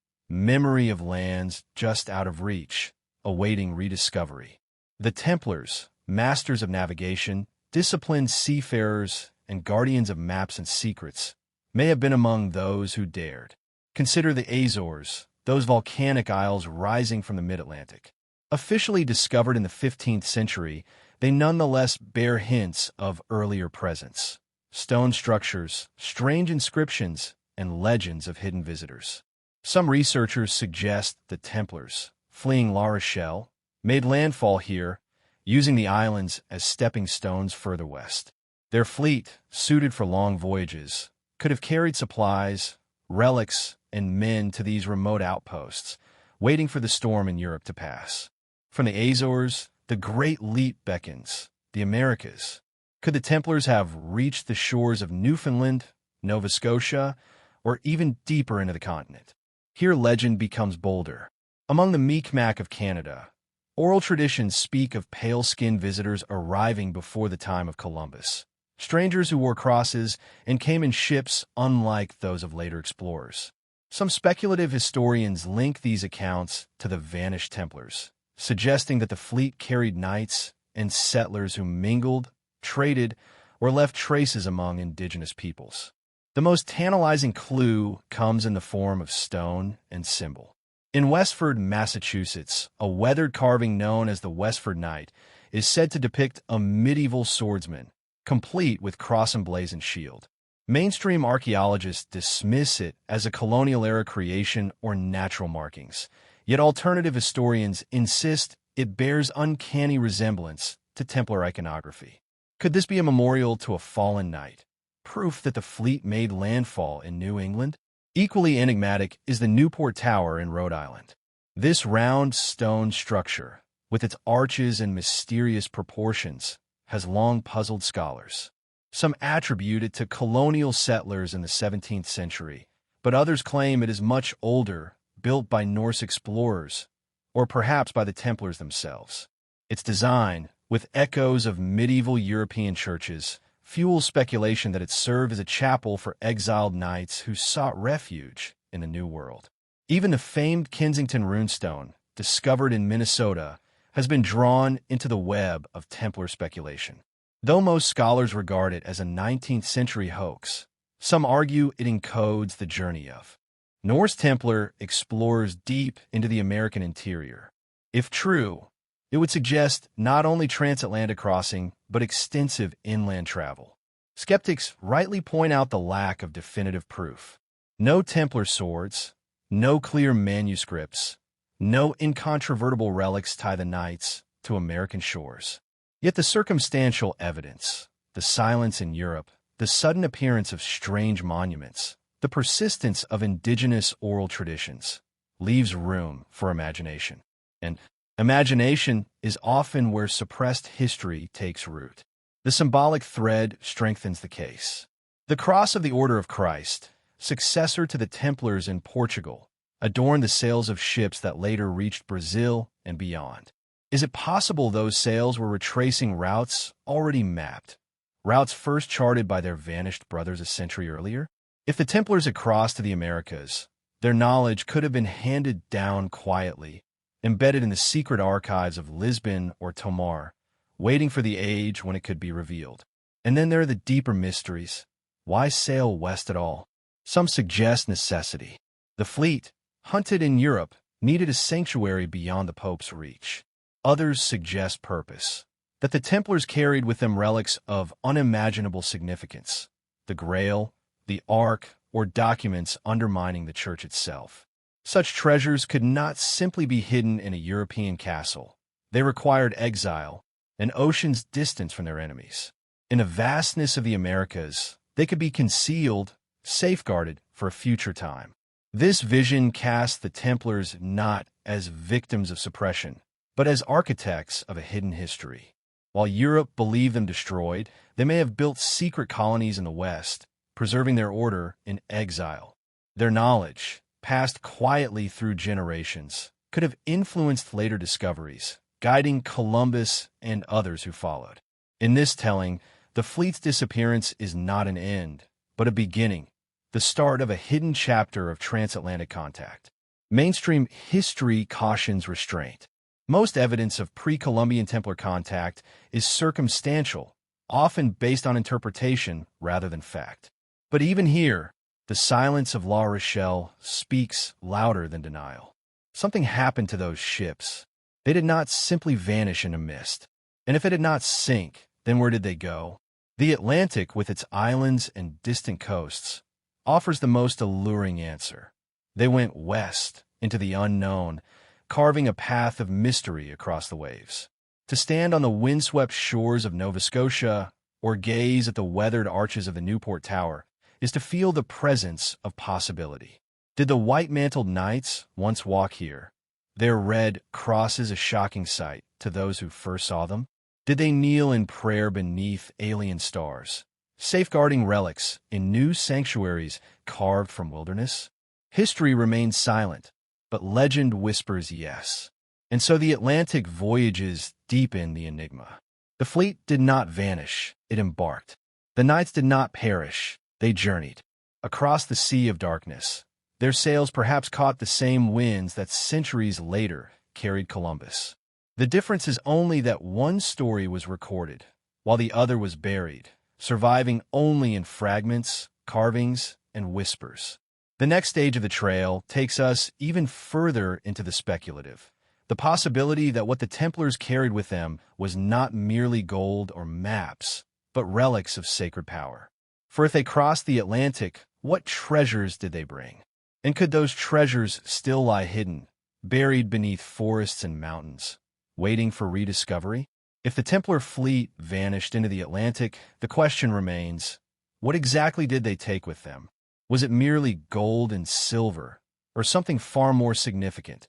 of lands just out of reach, awaiting rediscovery. The Templars, masters of navigation, disciplined seafarers, and guardians of maps and secrets, may have been among those who dared. Consider the Azores, those volcanic isles rising from the mid-Atlantic. Officially discovered in the 15th century, they nonetheless bear hints of earlier presence. Stone structures, strange inscriptions, and legends of hidden visitors. Some researchers suggest the Templars, fleeing La Rochelle, made landfall here, using the islands as stepping stones further west. Their fleet, suited for long voyages, could have carried supplies, relics, and men to these remote outposts, waiting for the storm in Europe to pass. From the Azores, the Great Leap beckons, the Americas. Could the Templars have reached the shores of Newfoundland, Nova Scotia, or even deeper into the continent? Here legend becomes bolder. Among the Mi'kmaq of Canada, oral traditions speak of pale-skinned visitors arriving before the time of Columbus, strangers who wore crosses and came in ships unlike those of later explorers. Some speculative historians link these accounts to the vanished Templars, suggesting that the fleet carried knights and settlers who mingled, traded, or left traces among indigenous peoples. The most tantalizing clue comes in the form of stone and symbol. In Westford, Massachusetts, a weathered carving known as the Westford Knight is said to depict a medieval swordsman, complete with cross emblazoned shield. Mainstream archaeologists dismiss it as a colonial-era creation or natural markings, yet alternative historians insist it bears uncanny resemblance to Templar iconography. Could this be a memorial to a fallen knight? Proof that the fleet made landfall in New England? Equally enigmatic is the Newport Tower in Rhode Island. This round stone structure, with its arches and mysterious proportions, has long puzzled scholars. Some attribute it to colonial settlers in the 17th century, but others claim it is much older, built by Norse explorers, or perhaps by the Templars themselves. Its design, with echoes of medieval European churches, fuels speculation that it served as a chapel for exiled knights who sought refuge in the New World. Even the famed Kensington runestone, discovered in Minnesota, has been drawn into the web of Templar speculation. Though most scholars regard it as a 19th century hoax, some argue it encodes the journey of Norse Templar explorers deep into the American interior. If true, it would suggest not only transatlantic crossing, but extensive inland travel. Skeptics rightly point out the lack of definitive proof. No Templar swords, no clear manuscripts, no incontrovertible relics tie the Knights to American shores. Yet the circumstantial evidence, the silence in Europe, the sudden appearance of strange monuments, the persistence of indigenous oral traditions, leaves room for imagination. And imagination is often where suppressed history takes root. The symbolic thread strengthens the case. The cross of the Order of Christ, successor to the Templars in Portugal, adorned the sails of ships that later reached Brazil and beyond. Is it possible those sails were retracing routes already mapped, routes first charted by their vanished brothers a century earlier? If the Templars had crossed to the Americas, their knowledge could have been handed down quietly, embedded in the secret archives of Lisbon or Tomar, waiting for the age when it could be revealed. And then there are the deeper mysteries. Why sail west at all? Some suggest necessity. The fleet, hunted in Europe, needed a sanctuary beyond the Pope's reach. Others suggest purpose, that the Templars carried with them relics of unimaginable significance, the Grail, the Ark, or documents undermining the Church itself. Such treasures could not simply be hidden in a European castle. They required exile, an ocean's distance from their enemies. In the vastness of the Americas, they could be concealed, safeguarded for a future time. This vision cast the Templars not as victims of suppression, but as architects of a hidden history. While Europe believed them destroyed, they may have built secret colonies in the West, preserving their order in exile. Their knowledge, passed quietly through generations, could have influenced later discoveries, guiding Columbus and others who followed. In this telling, the fleet's disappearance is not an end, but a beginning, the start of a hidden chapter of transatlantic contact. Mainstream history cautions restraint. Most evidence of pre-Columbian Templar contact is circumstantial, often based on interpretation rather than fact. But even here, the silence of La Rochelle speaks louder than denial. Something happened to those ships. They did not simply vanish in a mist. And if it did not sink, then where did they go? The Atlantic, with its islands and distant coasts, offers the most alluring answer. They went west, into the unknown, carving a path of mystery across the waves. To stand on the windswept shores of Nova Scotia or gaze at the weathered arches of the Newport Tower is to feel the presence of possibility. Did the white-mantled knights once walk here? Their red crosses a shocking sight to those who first saw them? Did they kneel in prayer beneath alien stars, safeguarding relics in new sanctuaries carved from wilderness? History remains silent, but legend whispers yes. And so the Atlantic voyages deepen the enigma. The fleet did not vanish, it embarked. The knights did not perish, they journeyed. Across the sea of darkness, their sails perhaps caught the same winds that centuries later carried Columbus. The difference is only that one story was recorded, while the other was buried, surviving only in fragments, carvings, and whispers. The next stage of the trail takes us even further into the speculative. The possibility that what the Templars carried with them was not merely gold or maps, but relics of sacred power. For if they crossed the Atlantic, what treasures did they bring? And could those treasures still lie hidden, buried beneath forests and mountains, waiting for rediscovery? If the Templar fleet vanished into the Atlantic, the question remains, what exactly did they take with them? Was it merely gold and silver, or something far more significant?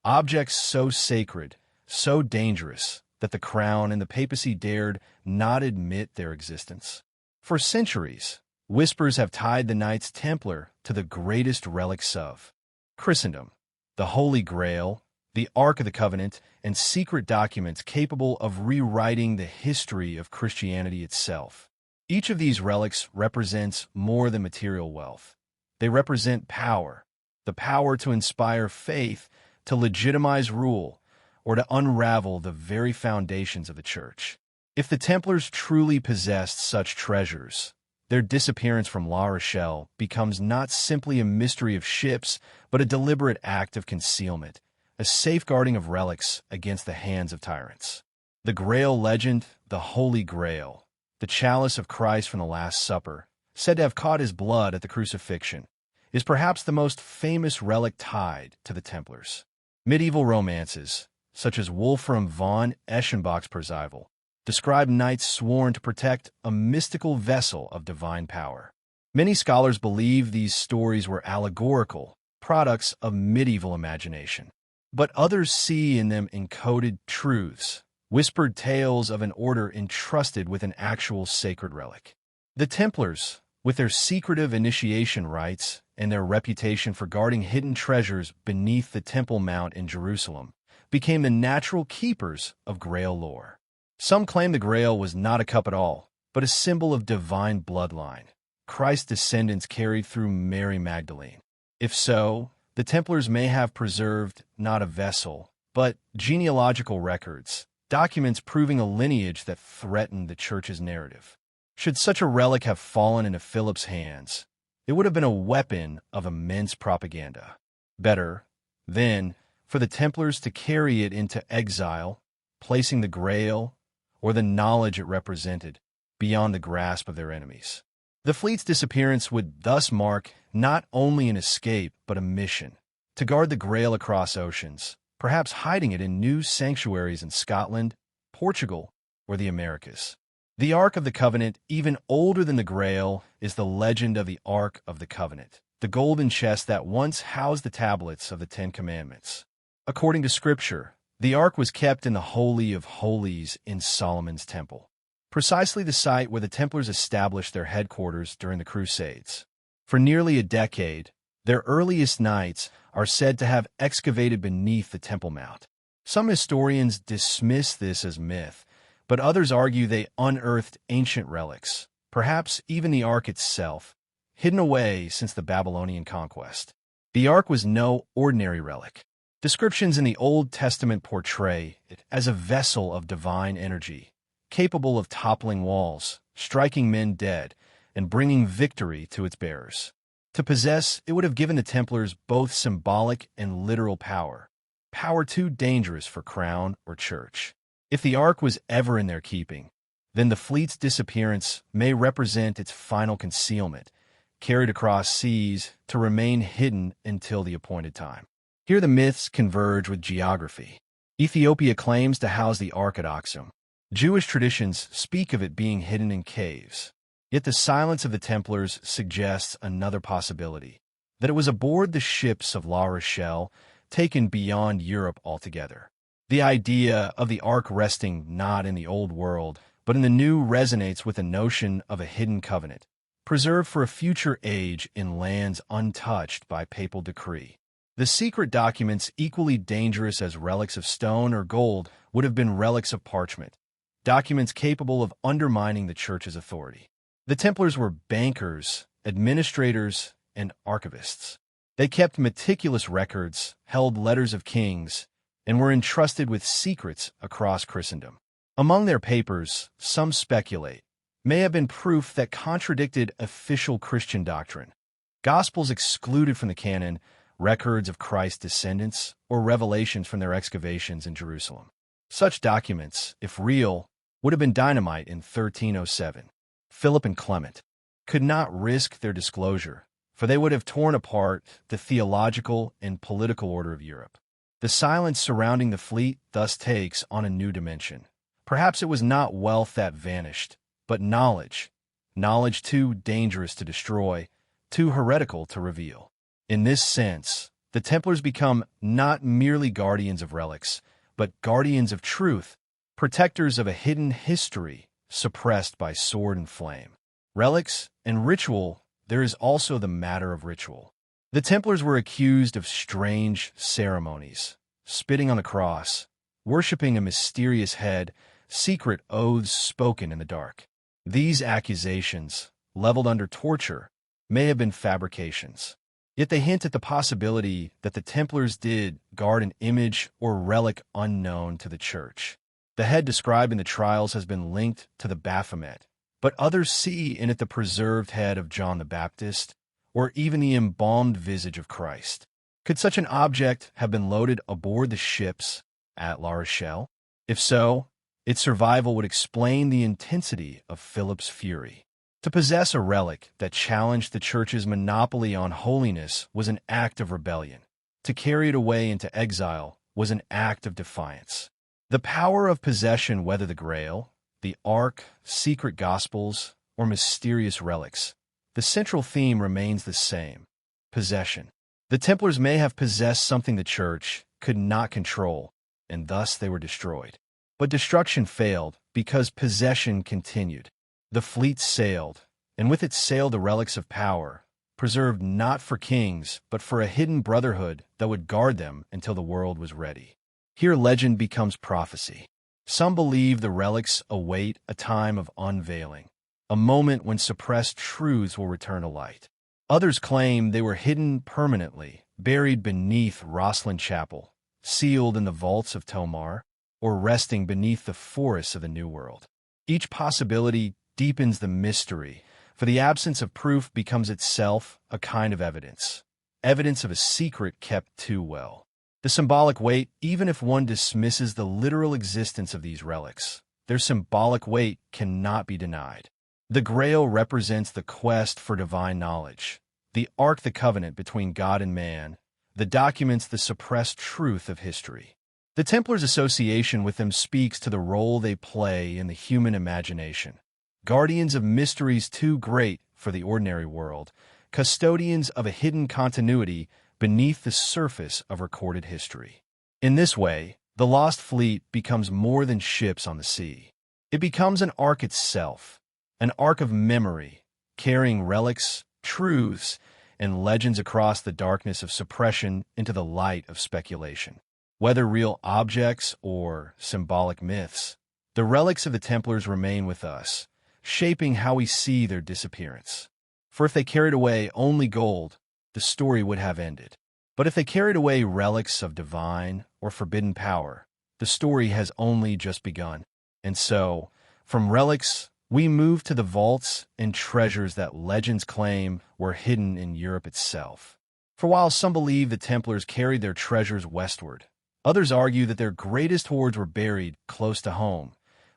Objects so sacred, so dangerous, that the crown and the papacy dared not admit their existence. For centuries, whispers have tied the Knights Templar to the greatest relics of Christendom, the Holy Grail, the Ark of the Covenant, and secret documents capable of rewriting the history of Christianity itself. Each of these relics represents more than material wealth. They represent power, the power to inspire faith, to legitimize rule, or to unravel the very foundations of the Church. If the Templars truly possessed such treasures, their disappearance from La Rochelle becomes not simply a mystery of ships, but a deliberate act of concealment, a safeguarding of relics against the hands of tyrants. The Grail legend, the Holy Grail, the chalice of Christ from the Last Supper, said to have caught his blood at the crucifixion, is perhaps the most famous relic tied to the Templars. Medieval romances, such as Wolfram von Eschenbach's Percival, describe knights sworn to protect a mystical vessel of divine power. Many scholars believe these stories were allegorical, products of medieval imagination. But others see in them encoded truths, whispered tales of an order entrusted with an actual sacred relic. The Templars, with their secretive initiation rites and their reputation for guarding hidden treasures beneath the Temple Mount in Jerusalem, became the natural keepers of Grail lore. Some claim the Grail was not a cup at all, but a symbol of divine bloodline, Christ's descendants carried through Mary Magdalene. If so, the Templars may have preserved not a vessel, but genealogical records, documents proving a lineage that threatened the Church's narrative. Should such a relic have fallen into Philip's hands, it would have been a weapon of immense propaganda. Better, then, for the Templars to carry it into exile, placing the Grail, or the knowledge it represented, beyond the grasp of their enemies. The fleet's disappearance would thus mark not only an escape, but a mission, to guard the Grail across oceans, perhaps hiding it in new sanctuaries in Scotland, Portugal, or the Americas. The Ark of the Covenant, even older than the Grail, is the legend of the Ark of the Covenant, the golden chest that once housed the tablets of the Ten Commandments. According to Scripture, the Ark was kept in the Holy of Holies in Solomon's Temple, precisely the site where the Templars established their headquarters during the Crusades. For nearly a decade, their earliest knights are said to have excavated beneath the Temple Mount. Some historians dismiss this as myth, but others argue they unearthed ancient relics, perhaps even the Ark itself, hidden away since the Babylonian conquest. The Ark was no ordinary relic. Descriptions in the Old Testament portray it as a vessel of divine energy, capable of toppling walls, striking men dead, and bringing victory to its bearers. To possess, it would have given the Templars both symbolic and literal power too dangerous for crown or church. If the Ark was ever in their keeping, then the fleet's disappearance may represent its final concealment, carried across seas to remain hidden until the appointed time. Here the myths converge with geography. Ethiopia claims to house the Ark at Aksum. Jewish traditions speak of it being hidden in caves. Yet the silence of the Templars suggests another possibility, that it was aboard the ships of La Rochelle, taken beyond Europe altogether. The idea of the Ark resting not in the Old World, but in the New resonates with the notion of a hidden covenant, preserved for a future age in lands untouched by papal decree. The secret documents, equally dangerous as relics of stone or gold, would have been relics of parchment, documents capable of undermining the Church's authority. The Templars were bankers, administrators, and archivists. They kept meticulous records, held letters of kings, and were entrusted with secrets across Christendom. Among their papers, some speculate, may have been proof that contradicted official Christian doctrine. Gospels excluded from the canon, records of Christ's descendants, or revelations from their excavations in Jerusalem. Such documents, if real, would have been dynamite in 1307. Philip and Clement could not risk their disclosure, for they would have torn apart the theological and political order of Europe. The silence surrounding the fleet thus takes on a new dimension. Perhaps it was not wealth that vanished, but knowledge too dangerous to destroy, too heretical to reveal. In this sense, the Templars become not merely guardians of relics, but guardians of truth, protectors of a hidden history suppressed by sword and flame. Relics and ritual, there is also the matter of ritual. The Templars were accused of strange ceremonies, spitting on the cross, worshipping a mysterious head, secret oaths spoken in the dark. These accusations, leveled under torture, may have been fabrications. Yet they hint at the possibility that the Templars did guard an image or relic unknown to the Church. The head described in the trials has been linked to the Baphomet, but others see in it the preserved head of John the Baptist, or even the embalmed visage of Christ. Could such an object have been loaded aboard the ships at La Rochelle? If so, its survival would explain the intensity of Philip's fury. To possess a relic that challenged the Church's monopoly on holiness was an act of rebellion. To carry it away into exile was an act of defiance. The power of possession, whether the Grail, the Ark, secret Gospels, or mysterious relics, the central theme remains the same: possession. The Templars may have possessed something the Church could not control, and thus they were destroyed. But destruction failed because possession continued. The fleet sailed, and with it sailed the relics of power, preserved not for kings, but for a hidden brotherhood that would guard them until the world was ready. Here legend becomes prophecy. Some believe the relics await a time of unveiling, a moment when suppressed truths will return to light. Others claim they were hidden permanently, buried beneath Rosslyn Chapel, sealed in the vaults of Tomar, or resting beneath the forests of the New World. Each possibility deepens the mystery, for the absence of proof becomes itself a kind of evidence of a secret kept too well. The symbolic weight, even if one dismisses the literal existence of these relics, their symbolic weight cannot be denied. The Grail represents the quest for divine knowledge, the Ark the covenant between God and man, the documents the suppressed truth of history. The Templars' association with them speaks to the role they play in the human imagination. Guardians of mysteries too great for the ordinary world, custodians of a hidden continuity beneath the surface of recorded history. In this way, the Lost Fleet becomes more than ships on the sea. It becomes an ark itself, an ark of memory, carrying relics, truths, and legends across the darkness of suppression into the light of speculation. Whether real objects or symbolic myths, the relics of the Templars remain with us, shaping how we see their disappearance. For if they carried away only gold, the story would have ended. But if they carried away relics of divine or forbidden power, the story has only just begun. And so, from relics, we move to the vaults and treasures that legends claim were hidden in Europe itself. For while some believe the Templars carried their treasures westward, others argue that their greatest hoards were buried close to home,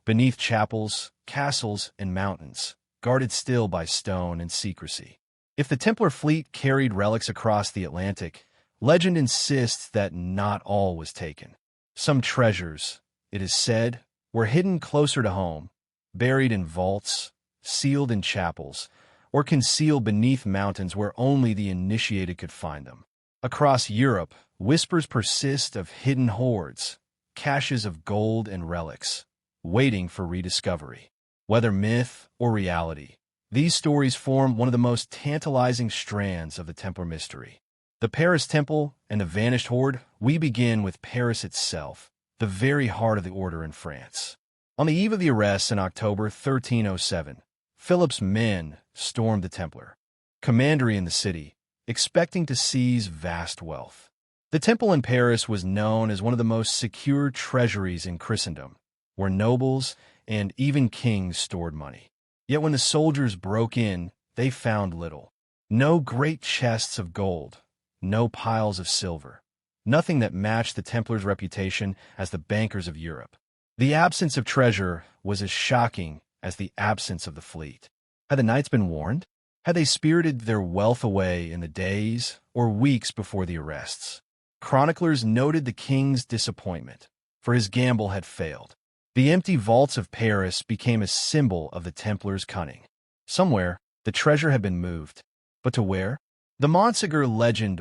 beneath chapels, castles, and mountains, guarded still by stone and secrecy. If the Templar fleet carried relics across the Atlantic, legend insists that not all was taken. Some treasures, it is said, were hidden closer to home, buried in vaults, sealed in chapels, or concealed beneath mountains where only the initiated could find them. Across Europe, whispers persist of hidden hoards, caches of gold and relics, waiting for rediscovery. Whether myth or reality, these stories form one of the most tantalizing strands of the Templar mystery. The Paris Temple and the vanished hoard, we begin with Paris itself, the very heart of the order in France. On the eve of the arrests in October 1307, Philip's men stormed the Templar commandery in the city, expecting to seize vast wealth. The temple in Paris was known as one of the most secure treasuries in Christendom, where nobles and even kings stored money. Yet when the soldiers broke in, they found little. No great chests of gold, no piles of silver, nothing that matched the Templars' reputation as the bankers of Europe. The absence of treasure was as shocking as the absence of the fleet. Had the knights been warned? Had they spirited their wealth away in the days or weeks before the arrests? Chroniclers noted the king's disappointment, for his gamble had failed. The empty vaults of Paris became a symbol of the Templars' cunning. Somewhere, the treasure had been moved. But to where? The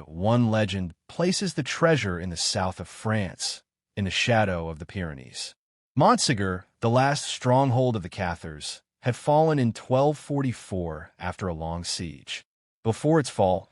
one legend, places the treasure in the south of France, in the shadow of the Pyrenees. Montségur, the last stronghold of the Cathars, had fallen in 1244 after a long siege. Before its fall,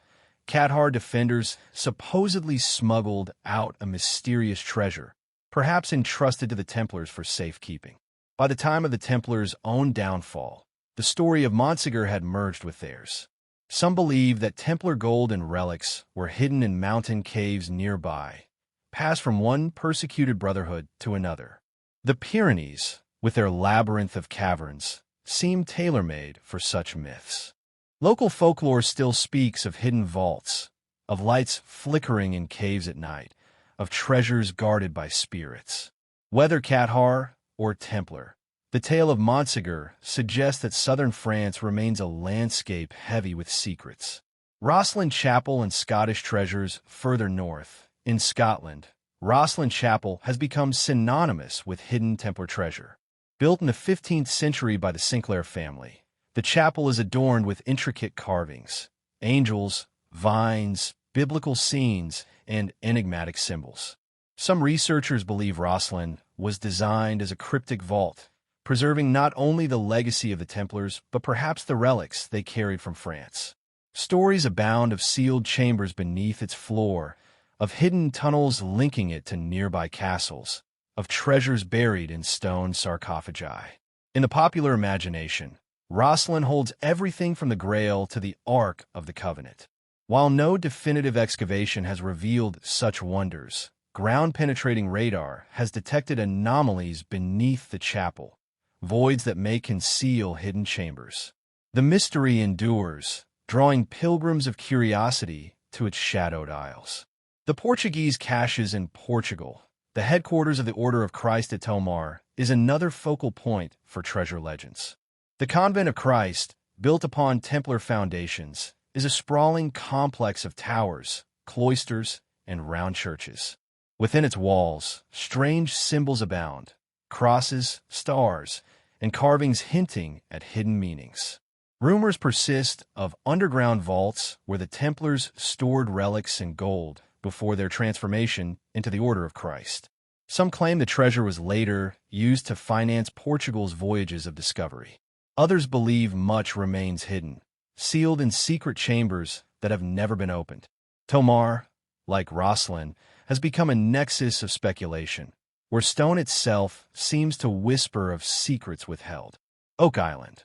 Cathar defenders supposedly smuggled out a mysterious treasure, perhaps entrusted to the Templars for safekeeping. By the time of the Templars' own downfall, the story of Montségur had merged with theirs. Some believe that Templar gold and relics were hidden in mountain caves nearby, passed from one persecuted brotherhood to another. The Pyrenees, with their labyrinth of caverns, seem tailor-made for such myths. Local folklore still speaks of hidden vaults, of lights flickering in caves at night, of treasures guarded by spirits. Whether Cathar or Templar, the tale of Montségur suggests that southern France remains a landscape heavy with secrets. Rochelle Chapel and Scottish treasures further north. In Scotland, Rochelle Chapel has become synonymous with hidden Templar treasure. Built in the 15th century by the Sinclair family, the chapel is adorned with intricate carvings, angels, vines, biblical scenes, and enigmatic symbols. Some researchers believe Rochelle was designed as a cryptic vault, preserving not only the legacy of the Templars, but perhaps the relics they carried from France. Stories abound of sealed chambers beneath its floor, of hidden tunnels linking it to nearby castles, of treasures buried in stone sarcophagi. In the popular imagination, Rochelle holds everything from the Grail to the Ark of the Covenant. While no definitive excavation has revealed such wonders, ground-penetrating radar has detected anomalies beneath the chapel, voids that may conceal hidden chambers. The mystery endures, drawing pilgrims of curiosity to its shadowed aisles. The Portuguese caches in Portugal, the headquarters of the Order of Christ at Tomar, is another focal point for treasure legends. The Convent of Christ, built upon Templar foundations, is a sprawling complex of towers, cloisters, and round churches. Within its walls, strange symbols abound: crosses, stars, and carvings hinting at hidden meanings. Rumors persist of underground vaults where the Templars stored relics and gold before their transformation into the Order of Christ. Some claim the treasure was later used to finance Portugal's voyages of discovery. Others believe much remains hidden, sealed in secret chambers that have never been opened. Tomar, like Rochelle, has become a nexus of speculation, where stone itself seems to whisper of secrets withheld. Oak Island.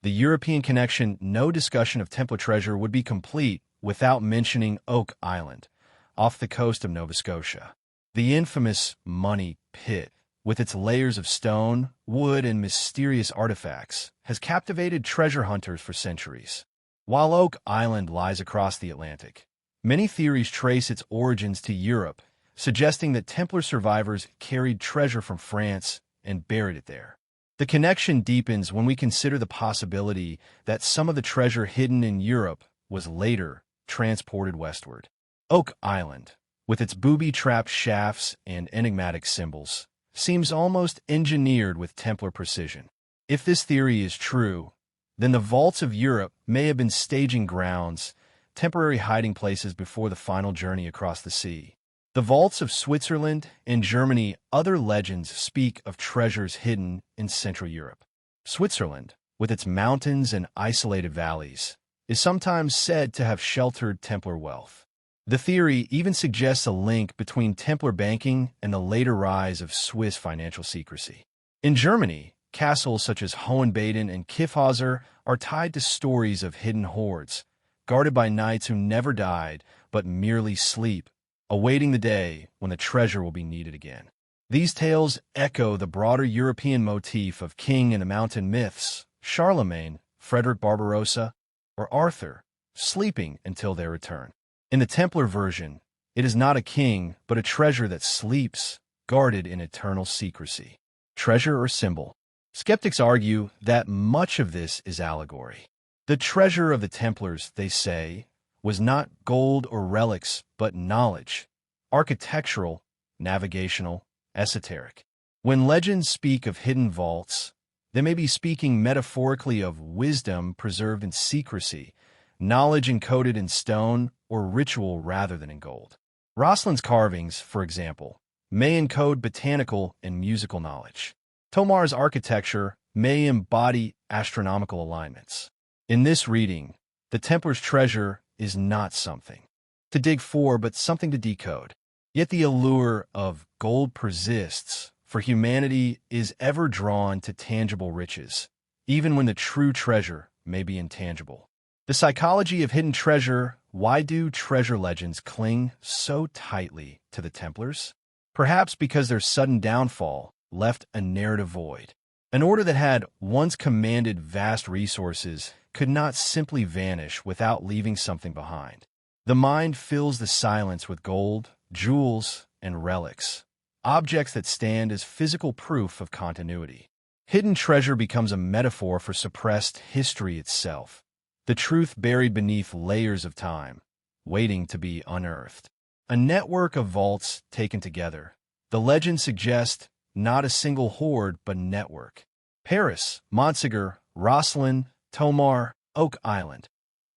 The European connection. No discussion of Templar treasure would be complete without mentioning Oak Island, off the coast of Nova Scotia. The infamous Money Pit, with its layers of stone, wood, and mysterious artifacts, has captivated treasure hunters for centuries. While Oak Island lies across the Atlantic, many theories trace its origins to Europe, suggesting that Templar survivors carried treasure from France and buried it there. The connection deepens when we consider the possibility that some of the treasure hidden in Europe was later transported westward. Oak Island, with its booby-trapped shafts and enigmatic symbols, seems almost engineered with Templar precision. If this theory is true, then the vaults of Europe may have been staging grounds, temporary hiding places before the final journey across the sea. The vaults of Switzerland and Germany. Other legends speak of treasures hidden in Central Europe. Switzerland, with its mountains and isolated valleys, is sometimes said to have sheltered Templar wealth. The theory even suggests a link between Templar banking and the later rise of Swiss financial secrecy. In Germany, castles such as Hohenbaden and Kyffhäuser are tied to stories of hidden hoards, guarded by knights who never died but merely sleep, awaiting the day when the treasure will be needed again. These tales echo the broader European motif of king in the mountain myths: Charlemagne, Frederick Barbarossa, or Arthur, sleeping until their return. In the Templar version, it is not a king, but a treasure that sleeps, guarded in eternal secrecy. Treasure or symbol? Skeptics argue that much of this is allegory. The treasure of the Templars, they say, was not gold or relics, but knowledge, architectural, navigational, esoteric. When legends speak of hidden vaults, they may be speaking metaphorically of wisdom preserved in secrecy, knowledge encoded in stone, or ritual rather than in gold. Rochelle's carvings, for example, may encode botanical and musical knowledge. Tomar's architecture may embody astronomical alignments. In this reading, the Templar's treasure is not something to dig for, but something to decode. Yet the allure of gold persists, for humanity is ever drawn to tangible riches, even when the true treasure may be intangible. The psychology of hidden treasure. Why do treasure legends cling so tightly to the Templars? Perhaps because their sudden downfall left a narrative void. An order that had once commanded vast resources could not simply vanish without leaving something behind. The mind fills the silence with gold, jewels, and relics, objects that stand as physical proof of continuity. Hidden treasure becomes a metaphor for suppressed history itself, the truth buried beneath layers of time, waiting to be unearthed. A network of vaults taken together. The legend suggests not a single hoard, but network. Paris, Montségur, Rochelle, Tomar, Oak Island,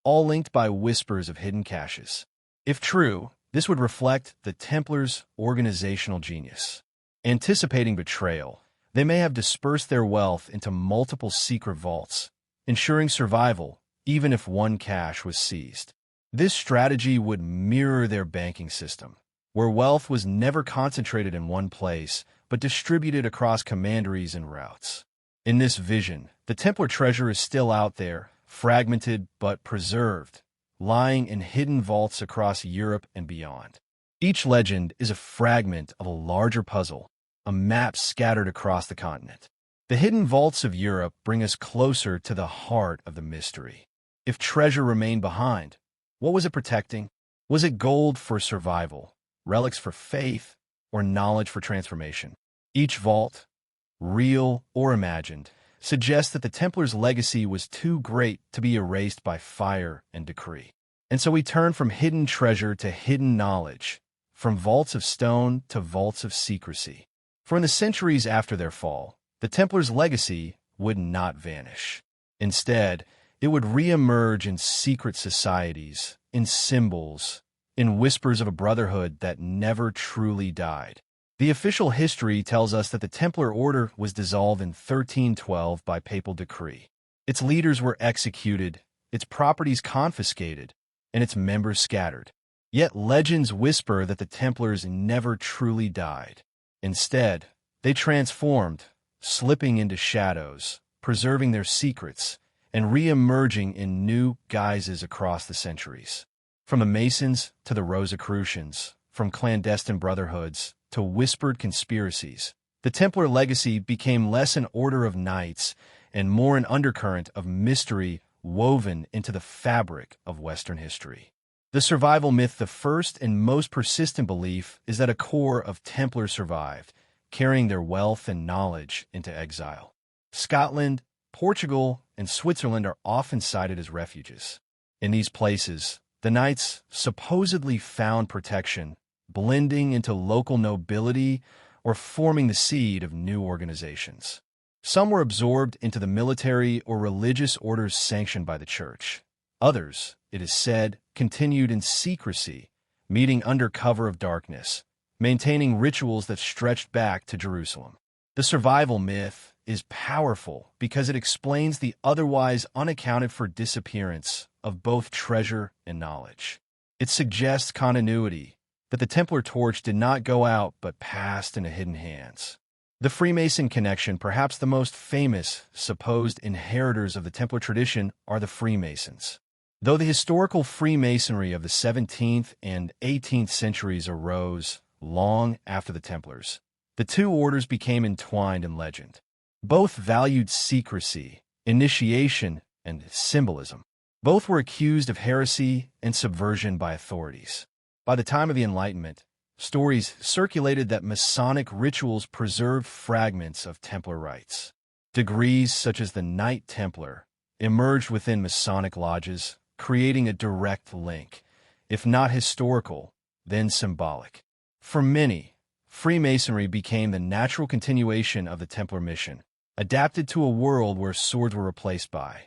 all linked by whispers of hidden caches. If true, this would reflect the Templars' organizational genius. Anticipating betrayal, they may have dispersed their wealth into multiple secret vaults, ensuring survival even if one cache was seized. This strategy would mirror their banking system, where wealth was never concentrated in one place, but distributed across commanderies and routes. In this vision, the Templar treasure is still out there, fragmented but preserved, lying in hidden vaults across Europe and beyond. Each legend is a fragment of a larger puzzle, a map scattered across the continent. The hidden vaults of Europe bring us closer to the heart of the mystery. If treasure remained behind, what was it protecting? Was it gold for survival, relics for faith, or knowledge for transformation? Each vault, real or imagined, suggests that the Templars' legacy was too great to be erased by fire and decree. And so we turn from hidden treasure to hidden knowledge, from vaults of stone to vaults of secrecy. For in the centuries after their fall, the Templars' legacy would not vanish. Instead, it would re-emerge in secret societies, in symbols, in whispers of a brotherhood that never truly died. The official history tells us that the Templar Order was dissolved in 1312 by papal decree. Its leaders were executed, its properties confiscated, and its members scattered. Yet legends whisper that the Templars never truly died. Instead, they transformed, slipping into shadows, preserving their secrets, and re-emerging in new guises across the centuries. From the Masons to the Rosicrucians, from clandestine brotherhoods to whispered conspiracies, the Templar legacy became less an order of knights and more an undercurrent of mystery woven into the fabric of Western history. The survival myth, the first and most persistent belief, is that a core of Templars survived, carrying their wealth and knowledge into exile. Scotland, Portugal, and Switzerland are often cited as refuges. In these places, the knights supposedly found protection, blending into local nobility or forming the seed of new organizations. Some were absorbed into the military or religious orders sanctioned by the Church. Others, it is said, continued in secrecy, meeting under cover of darkness, maintaining rituals that stretched back to Jerusalem. The survival myth is powerful because it explains the otherwise unaccounted-for disappearance of both treasure and knowledge. It suggests continuity, that the Templar torch did not go out but passed into hidden hands. The Freemason connection, perhaps the most famous supposed inheritors of the Templar tradition, are the Freemasons. Though the historical Freemasonry of the 17th and 18th centuries arose long after the Templars, the two orders became entwined in legend. Both valued secrecy, initiation, and symbolism. Both were accused of heresy and subversion by authorities. By the time of the Enlightenment, stories circulated that Masonic rituals preserved fragments of Templar rites. Degrees such as the Knight Templar emerged within Masonic lodges, creating a direct link, if not historical, then symbolic. For many, Freemasonry became the natural continuation of the Templar mission, adapted to a world where swords were replaced by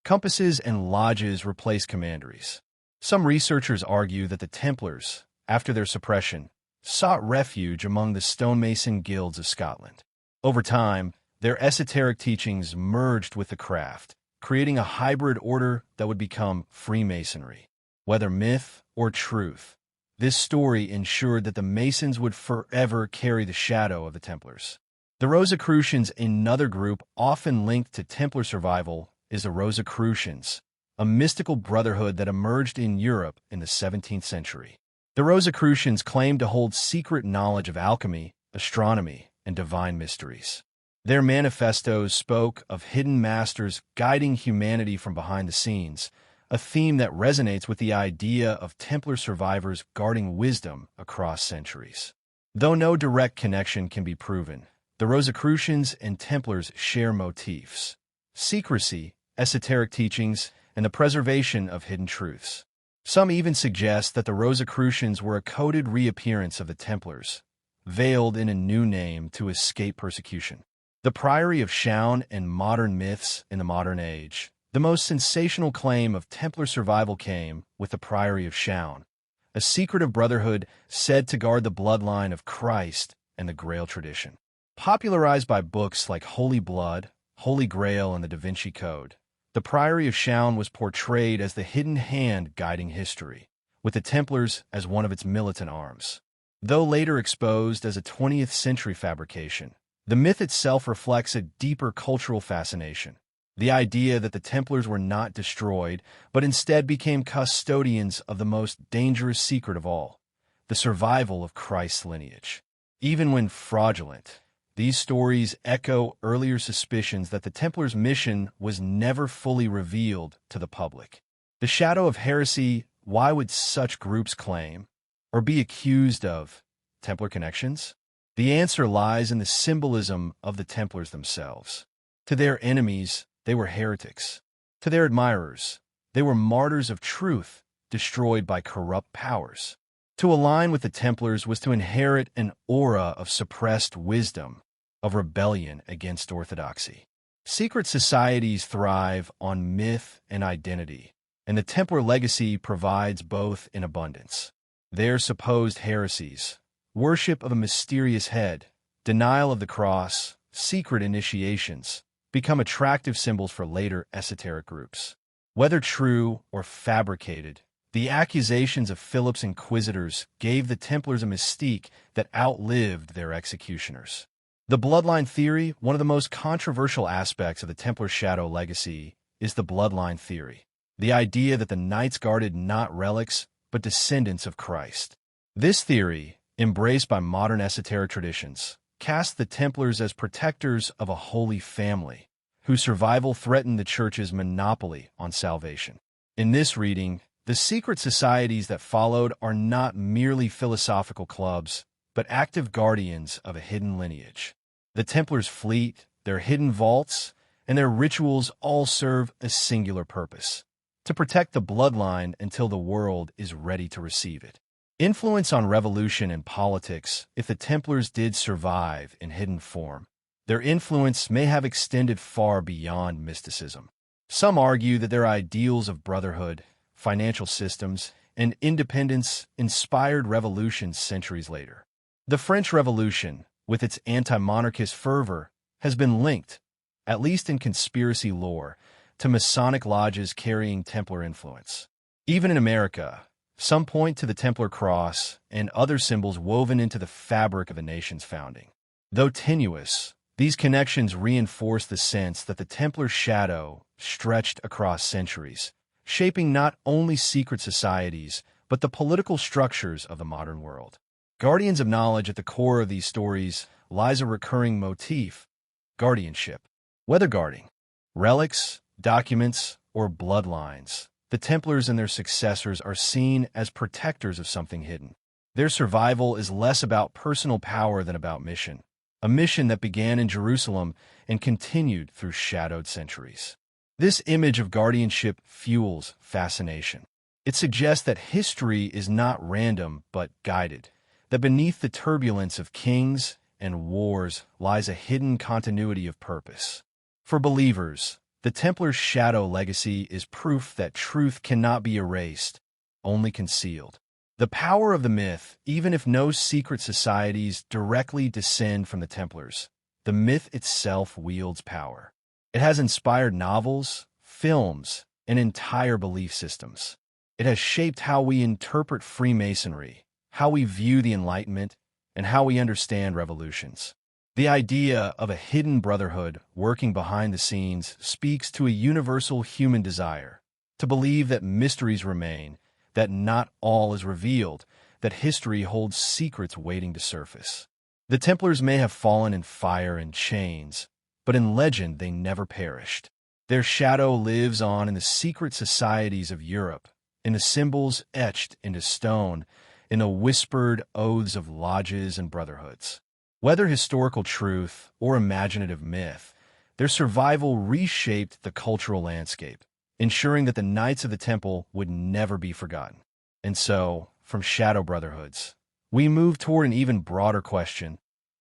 compasses and lodges replaced commanderies. Some researchers argue that the Templars, after their suppression, sought refuge among the stonemason guilds of Scotland. Over time, their esoteric teachings merged with the craft, creating a hybrid order that would become Freemasonry. Whether myth or truth, this story ensured that the Masons would forever carry the shadow of the Templars. The Rosicrucians, another group often linked to Templar survival, is the Rosicrucians, a mystical brotherhood that emerged in Europe in the 17th century. The Rosicrucians claimed to hold secret knowledge of alchemy, astronomy, and divine mysteries. Their manifestos spoke of hidden masters guiding humanity from behind the scenes, a theme that resonates with the idea of Templar survivors guarding wisdom across centuries. Though no direct connection can be proven, the Rosicrucians and Templars share motifs: secrecy, esoteric teachings, and the preservation of hidden truths. Some even suggest that the Rosicrucians were a coded reappearance of the Templars, veiled in a new name to escape persecution. The Priory of Chaon and modern myths in the modern age. The most sensational claim of Templar survival came with the Priory of Chaon, a secretive brotherhood said to guard the bloodline of Christ and the Grail tradition. Popularized by books like Holy Blood, Holy Grail, and the Da Vinci Code, the Priory of Chaon was portrayed as the hidden hand guiding history, with the Templars as one of its militant arms. Though later exposed as a 20th century fabrication, the myth itself reflects a deeper cultural fascination. The idea that the Templars were not destroyed, but instead became custodians of the most dangerous secret of all, the survival of Christ's lineage. Even when fraudulent, these stories echo earlier suspicions that the Templars' mission was never fully revealed to the public. The shadow of heresy, why would such groups claim, or be accused of, Templar connections? The answer lies in the symbolism of the Templars themselves. To their enemies, they were heretics. To their admirers, they were martyrs of truth, destroyed by corrupt powers. To align with the Templars was to inherit an aura of suppressed wisdom, of rebellion against orthodoxy. Secret societies thrive on myth and identity, and the Templar legacy provides both in abundance. Their supposed heresies, worship of a mysterious head, denial of the cross, secret initiations, become attractive symbols for later esoteric groups. Whether true or fabricated, the accusations of Philip's inquisitors gave the Templars a mystique that outlived their executioners. The bloodline theory, one of the most controversial aspects of the Templar shadow legacy, is the bloodline theory. The idea that the Knights guarded not relics, but descendants of Christ. This theory, embraced by modern esoteric traditions, casts the Templars as protectors of a holy family, whose survival threatened the Church's monopoly on salvation. In this reading, the secret societies that followed are not merely philosophical clubs, but active guardians of a hidden lineage. The Templars' fleet, their hidden vaults, and their rituals all serve a singular purpose: to protect the bloodline until the world is ready to receive it. Influence on revolution and politics. If the Templars did survive in hidden form, their influence may have extended far beyond mysticism. Some argue that their ideals of brotherhood, financial systems, and independence inspired revolutions centuries later. The French Revolution, with its anti-monarchist fervor, has been linked, at least in conspiracy lore, to Masonic lodges carrying Templar influence. Even in America, some point to the Templar cross and other symbols woven into the fabric of a nation's founding. Though tenuous, these connections reinforce the sense that the Templar shadow stretched across centuries, shaping not only secret societies, but the political structures of the modern world. Guardians of knowledge. At the core of these stories lies a recurring motif: guardianship. Whether guarding relics, documents, or bloodlines, the Templars and their successors are seen as protectors of something hidden. Their survival is less about personal power than about mission, a mission that began in Jerusalem and continued through shadowed centuries. This image of guardianship fuels fascination. It suggests that history is not random but guided, that beneath the turbulence of kings and wars lies a hidden continuity of purpose. For believers, the Templar's shadow legacy is proof that truth cannot be erased, only concealed. The power of the myth, even if no secret societies directly descend from the Templars, the myth itself wields power. It has inspired novels, films, and entire belief systems. It has shaped how we interpret Freemasonry, how we view the Enlightenment, and how we understand revolutions. The idea of a hidden brotherhood working behind the scenes speaks to a universal human desire to believe that mysteries remain, that not all is revealed, that history holds secrets waiting to surface. The Templars may have fallen in fire and chains, but in legend they never perished. Their shadow lives on in the secret societies of Europe, in the symbols etched into stone, in the whispered oaths of lodges and brotherhoods. Whether historical truth or imaginative myth, their survival reshaped the cultural landscape, ensuring that the Knights of the Temple would never be forgotten. And so, from shadow brotherhoods, we move toward an even broader question.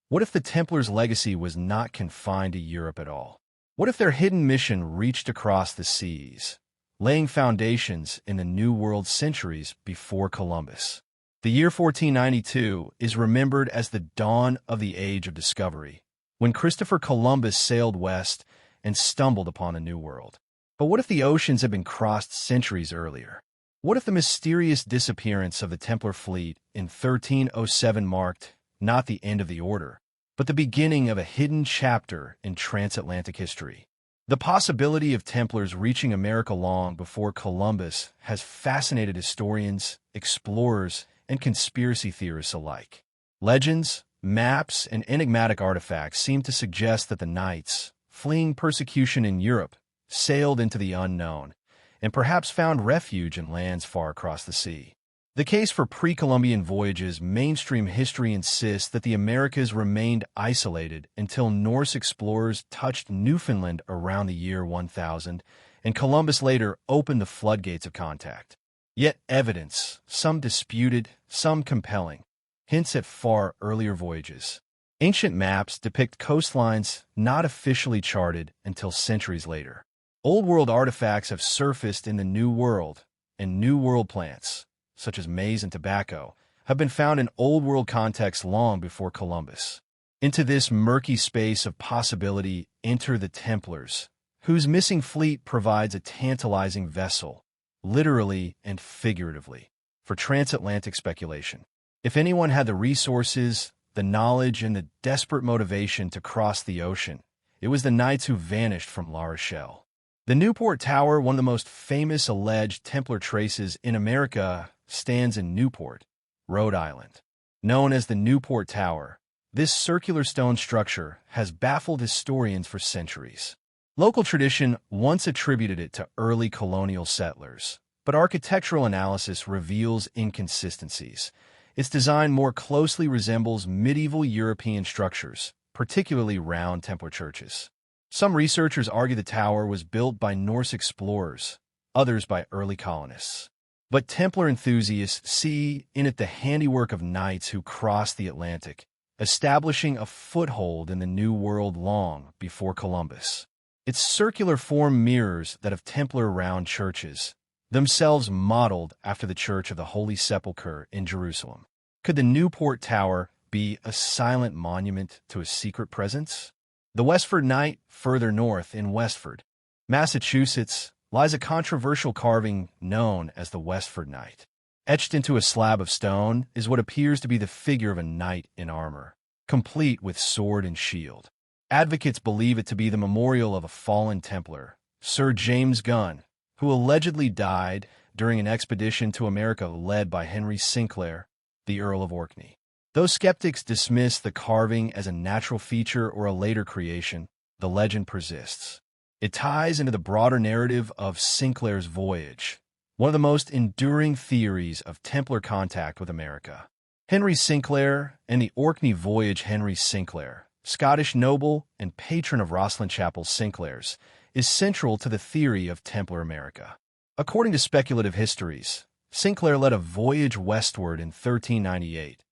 What if the Templars' legacy was not confined to Europe at all? What if their hidden mission reached across the seas, laying foundations in the New World centuries before Columbus? The year 1492 is remembered as the dawn of the Age of Discovery, when Christopher Columbus sailed west and stumbled upon a new world. But what if the oceans had been crossed centuries earlier? What if the mysterious disappearance of the Templar fleet in 1307 marked not the end of the order, but the beginning of a hidden chapter in transatlantic history? The possibility of Templars reaching America long before Columbus has fascinated historians, explorers, and conspiracy theorists alike. Legends, maps, and enigmatic artifacts seem to suggest that the Knights, fleeing persecution in Europe, sailed into the unknown, and perhaps found refuge in lands far across the sea. The case for pre-Columbian voyages. Mainstream history insists that the Americas remained isolated until Norse explorers touched Newfoundland around the year 1000, and Columbus later opened the floodgates of contact. Yet evidence, some disputed, some compelling, hints at far earlier voyages. Ancient maps depict coastlines not officially charted until centuries later. Old World artifacts have surfaced in the New World, and New World plants, such as maize and tobacco, have been found in Old World contexts long before Columbus. Into this murky space of possibility enter the Templars, whose missing fleet provides a tantalizing vessel, literally and figuratively, for transatlantic speculation. If anyone had the resources, the knowledge, and the desperate motivation to cross the ocean, it was the knights who vanished from La Rochelle. The Newport Tower, one of the most famous alleged Templar traces in America, stands in Newport, Rhode Island. Known as the Newport Tower, this circular stone structure has baffled historians for centuries. Local tradition once attributed it to early colonial settlers, but architectural analysis reveals inconsistencies. Its design more closely resembles medieval European structures, particularly round Templar churches. Some researchers argue the tower was built by Norse explorers, others by early colonists. But Templar enthusiasts see in it the handiwork of knights who crossed the Atlantic, establishing a foothold in the New World long before Columbus. Its circular form mirrors that of Templar round churches, themselves modeled after the Church of the Holy Sepulchre in Jerusalem. Could the Newport Tower be a silent monument to a secret presence? The Westford Knight, further north in Westford, Massachusetts, lies a controversial carving known as the Westford Knight. Etched into a slab of stone is what appears to be the figure of a knight in armor, complete with sword and shield. Advocates believe it to be the memorial of a fallen Templar, Sir James Gunn, who allegedly died during an expedition to America led by Henry Sinclair, the Earl of Orkney. Though skeptics dismiss the carving as a natural feature or a later creation, the legend persists. It ties into the broader narrative of Sinclair's voyage, one of the most enduring theories of Templar contact with America. Henry Sinclair and the Orkney Voyage. Henry Sinclair, Scottish noble and patron of Roslin Chapel Sinclairs, is central to the theory of Templar America. According to speculative histories, Sinclair led a voyage westward in 1398,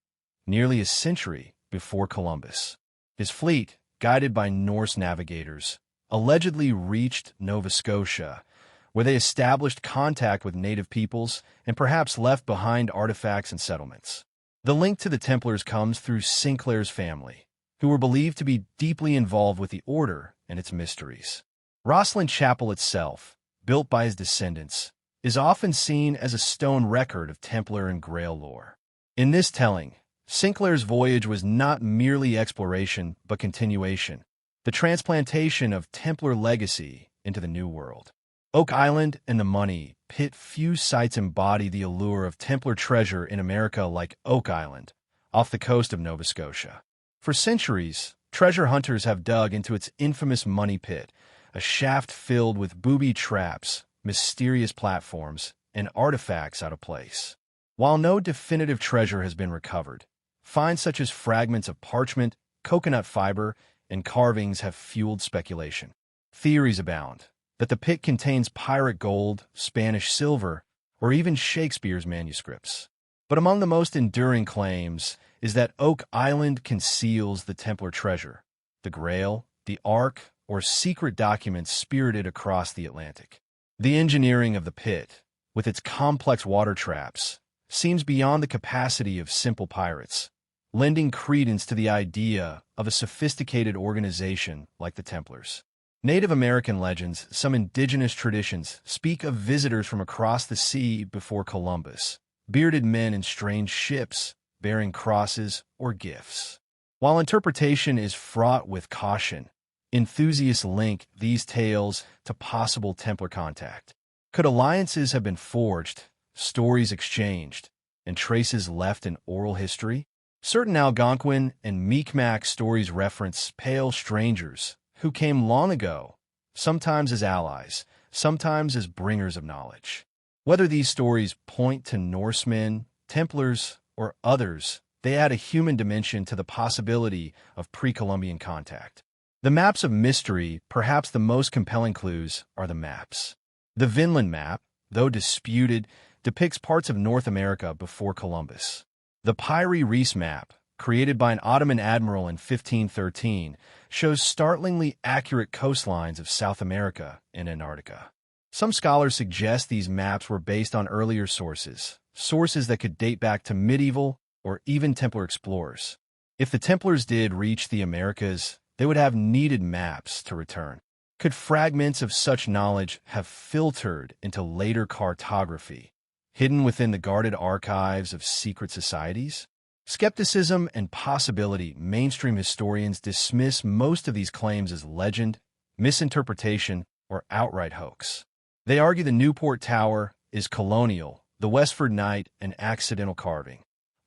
nearly a century before Columbus. His fleet, guided by Norse navigators, allegedly reached Nova Scotia, where they established contact with native peoples and perhaps left behind artifacts and settlements. The link to the Templars comes through Sinclair's family, who were believed to be deeply involved with the order and its mysteries. Roslin Chapel itself, built by his descendants, is often seen as a stone record of Templar and Grail lore. In this telling, Sinclair's voyage was not merely exploration but continuation, the transplantation of Templar legacy into the New World. Oak Island and the Money Pit. Few sites embody the allure of Templar treasure in America like Oak Island, off the coast of Nova Scotia. For centuries, treasure hunters have dug into its infamous Money Pit, a shaft filled with booby traps, mysterious platforms, and artifacts out of place. While no definitive treasure has been recovered, finds such as fragments of parchment, coconut fiber, and carvings have fueled speculation. Theories abound that the pit contains pirate gold, Spanish silver, or even Shakespeare's manuscripts. But among the most enduring claims is that Oak Island conceals the Templar treasure, the Grail, the Ark, or secret documents spirited across the Atlantic. The engineering of the pit, with its complex water traps, seems beyond the capacity of simple pirates, lending credence to the idea of a sophisticated organization like the Templars. Native American legends, some indigenous traditions, speak of visitors from across the sea before Columbus, bearded men in strange ships, bearing crosses or gifts. While interpretation is fraught with caution, enthusiasts link these tales to possible Templar contact. Could alliances have been forged, stories exchanged, and traces left in oral history? Certain Algonquin and Mi'kmaq stories reference pale strangers who came long ago, sometimes as allies, sometimes as bringers of knowledge. Whether these stories point to Norsemen, Templars, or others, they add a human dimension to the possibility of pre-Columbian contact. The maps of mystery, perhaps the most compelling clues, are the maps. The Vinland map, though disputed, depicts parts of North America before Columbus. The Pyrie Reis map, created by an Ottoman admiral in 1513, shows startlingly accurate coastlines of South America and Antarctica. Some scholars suggest these maps were based on earlier sources that could date back to medieval or even Templar explorers. If the Templars did reach the Americas, they would have needed maps to return. Could fragments of such knowledge have filtered into later cartography, hidden within the guarded archives of secret societies? Skepticism and possibility. Mainstream historians dismiss most of these claims as legend, misinterpretation, or outright hoax. They argue the Newport Tower is colonial, the Westford Knight an accidental carving,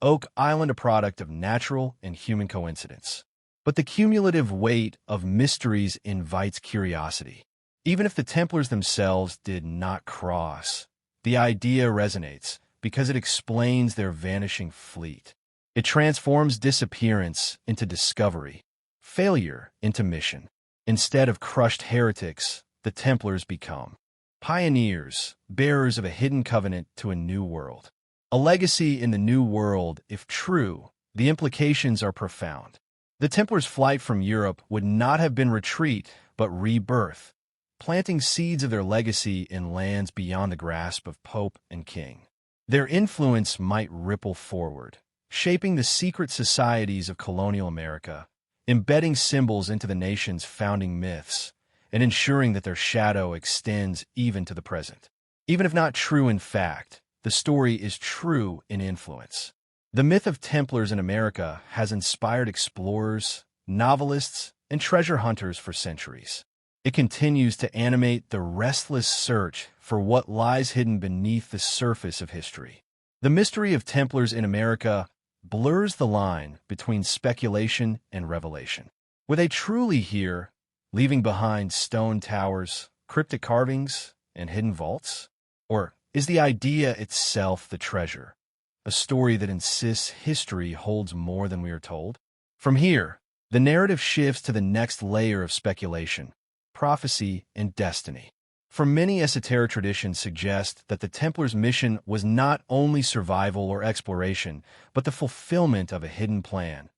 Oak Island a product of natural and human coincidence. But the cumulative weight of mysteries invites curiosity. Even if the Templars themselves did not cross, the idea resonates because it explains their vanishing fleet. It transforms disappearance into discovery, failure into mission. Instead of crushed heretics, the Templars become pioneers, bearers of a hidden covenant to a new world. A legacy in the new world, if true, the implications are profound. The Templars' flight from Europe would not have been retreat, but rebirth, planting seeds of their legacy in lands beyond the grasp of pope and king. Their influence might ripple forward, shaping the secret societies of colonial America, embedding symbols into the nation's founding myths, and ensuring that their shadow extends even to the present. Even if not true in fact, the story is true in influence. The myth of Templars in America has inspired explorers, novelists, and treasure hunters for centuries. It continues to animate the restless search for what lies hidden beneath the surface of history. The mystery of Templars in America blurs the line between speculation and revelation. Were they truly here, leaving behind stone towers, cryptic carvings, and hidden vaults? Or is the idea itself the treasure, a story that insists history holds more than we are told? From here, the narrative shifts to the next layer of speculation, prophecy and destiny. For many esoteric traditions suggest that the Templars' mission was not only survival or exploration, but the fulfillment of a hidden plan,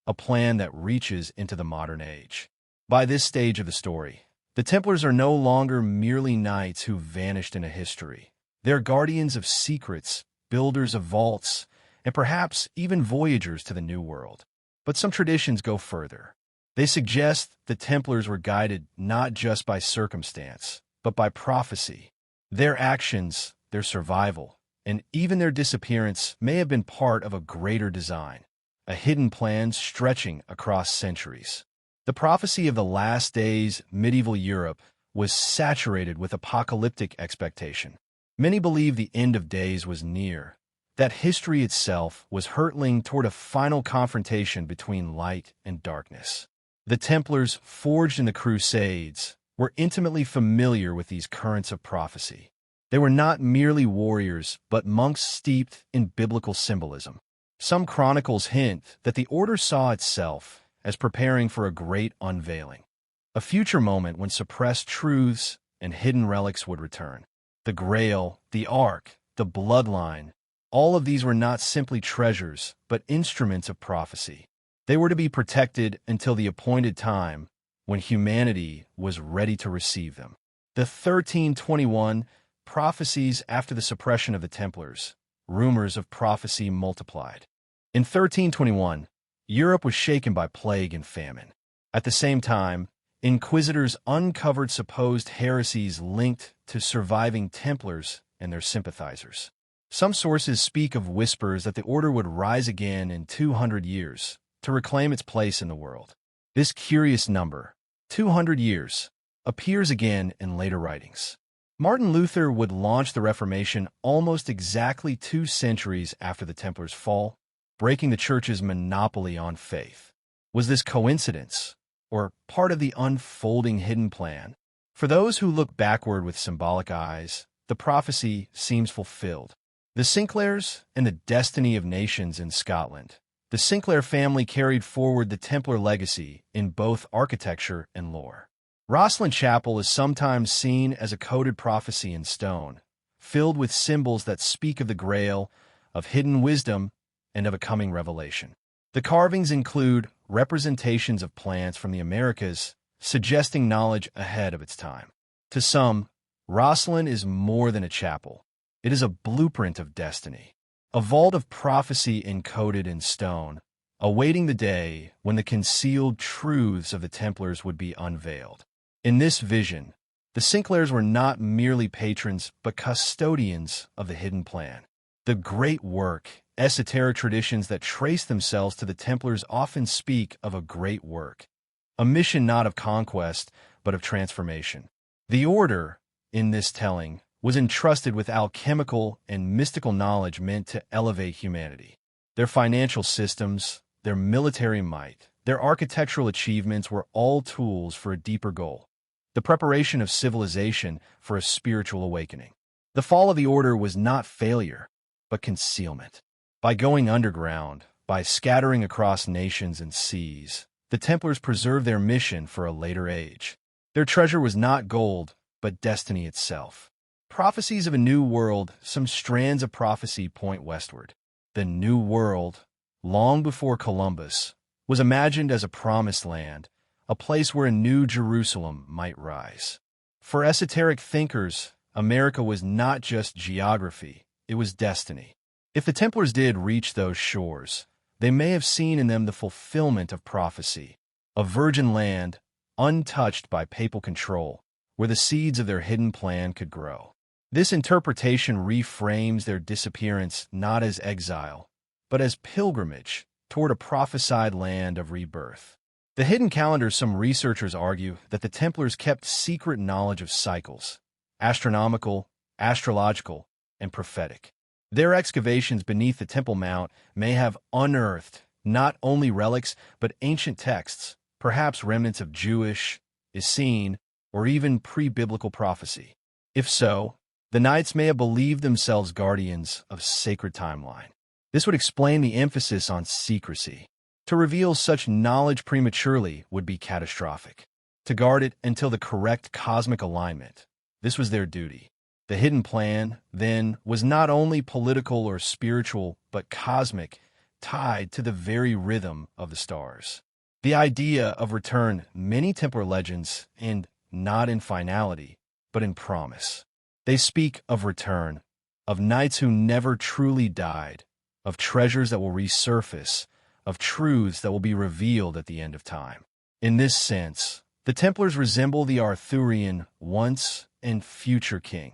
a plan that reaches into the modern age. By this stage of the story, the Templars are no longer merely knights who vanished into history. They're guardians of secrets, builders of vaults, and perhaps even voyagers to the New World. But some traditions go further. They suggest the Templars were guided not just by circumstance, but by prophecy. Their actions, their survival, and even their disappearance may have been part of a greater design, a hidden plan stretching across centuries. The prophecy of the last days, medieval Europe, was saturated with apocalyptic expectation. Many believed the end of days was near, that history itself was hurtling toward a final confrontation between light and darkness. The Templars, forged in the Crusades, were intimately familiar with these currents of prophecy. They were not merely warriors, but monks steeped in biblical symbolism. Some chronicles hint that the order saw itself as preparing for a great unveiling, a future moment when suppressed truths and hidden relics would return. The Grail, the Ark, the Bloodline, all of these were not simply treasures, but instruments of prophecy. They were to be protected until the appointed time when humanity was ready to receive them. The 1321 prophecies after the suppression of the Templars, rumors of prophecy multiplied. In 1321, Europe was shaken by plague and famine. At the same time, inquisitors uncovered supposed heresies linked to surviving Templars and their sympathizers. Some sources speak of whispers that the order would rise again in 200 years to reclaim its place in the world. This curious number, 200 years, appears again in later writings. Martin Luther would launch the Reformation almost exactly 2 centuries after the Templars' fall, breaking the Church's monopoly on faith. Was this coincidence, or part of the unfolding hidden plan? For those who look backward with symbolic eyes, the prophecy seems fulfilled. The Sinclairs and the destiny of nations in Scotland. The Sinclair family carried forward the Templar legacy in both architecture and lore. Rosslyn Chapel is sometimes seen as a coded prophecy in stone, filled with symbols that speak of the Grail, of hidden wisdom, and of a coming revelation. The carvings include representations of plants from the Americas, suggesting knowledge ahead of its time. To some, Rochelle is more than a chapel. It is a blueprint of destiny, a vault of prophecy encoded in stone, awaiting the day when the concealed truths of the Templars would be unveiled. In this vision, the Sinclairs were not merely patrons but custodians of the hidden plan. The great work, esoteric traditions that trace themselves to the Templars often speak of a great work, a mission not of conquest but of transformation. The order, in this telling, was entrusted with alchemical and mystical knowledge meant to elevate humanity. Their financial systems, their military might, their architectural achievements were all tools for a deeper goal, the preparation of civilization for a spiritual awakening. The fall of the order was not failure, but concealment. By going underground, by scattering across nations and seas, the Templars preserved their mission for a later age. Their treasure was not gold, but destiny itself. Prophecies of a new world, some strands of prophecy point westward. The New World, long before Columbus, was imagined as a promised land, a place where a new Jerusalem might rise. For esoteric thinkers, America was not just geography, it was destiny. If the Templars did reach those shores, they may have seen in them the fulfillment of prophecy, a virgin land, untouched by papal control, where the seeds of their hidden plan could grow. This interpretation reframes their disappearance not as exile, but as pilgrimage toward a prophesied land of rebirth. The hidden calendar, some researchers argue that the Templars kept secret knowledge of cycles, astronomical, astrological, and prophetic. Their excavations beneath the Temple Mount may have unearthed not only relics but ancient texts, perhaps remnants of Jewish, Essene, or even pre-biblical prophecy. If so, the Knights may have believed themselves guardians of sacred timeline. This would explain the emphasis on secrecy. To reveal such knowledge prematurely would be catastrophic. To guard it until the correct cosmic alignment, this was their duty. The hidden plan, then, was not only political or spiritual, but cosmic, tied to the very rhythm of the stars. The idea of return, many Templar legends, and not in finality, but in promise. They speak of return, of knights who never truly died, of treasures that will resurface, of truths that will be revealed at the end of time. In this sense, the Templars resemble the Arthurian once and future king,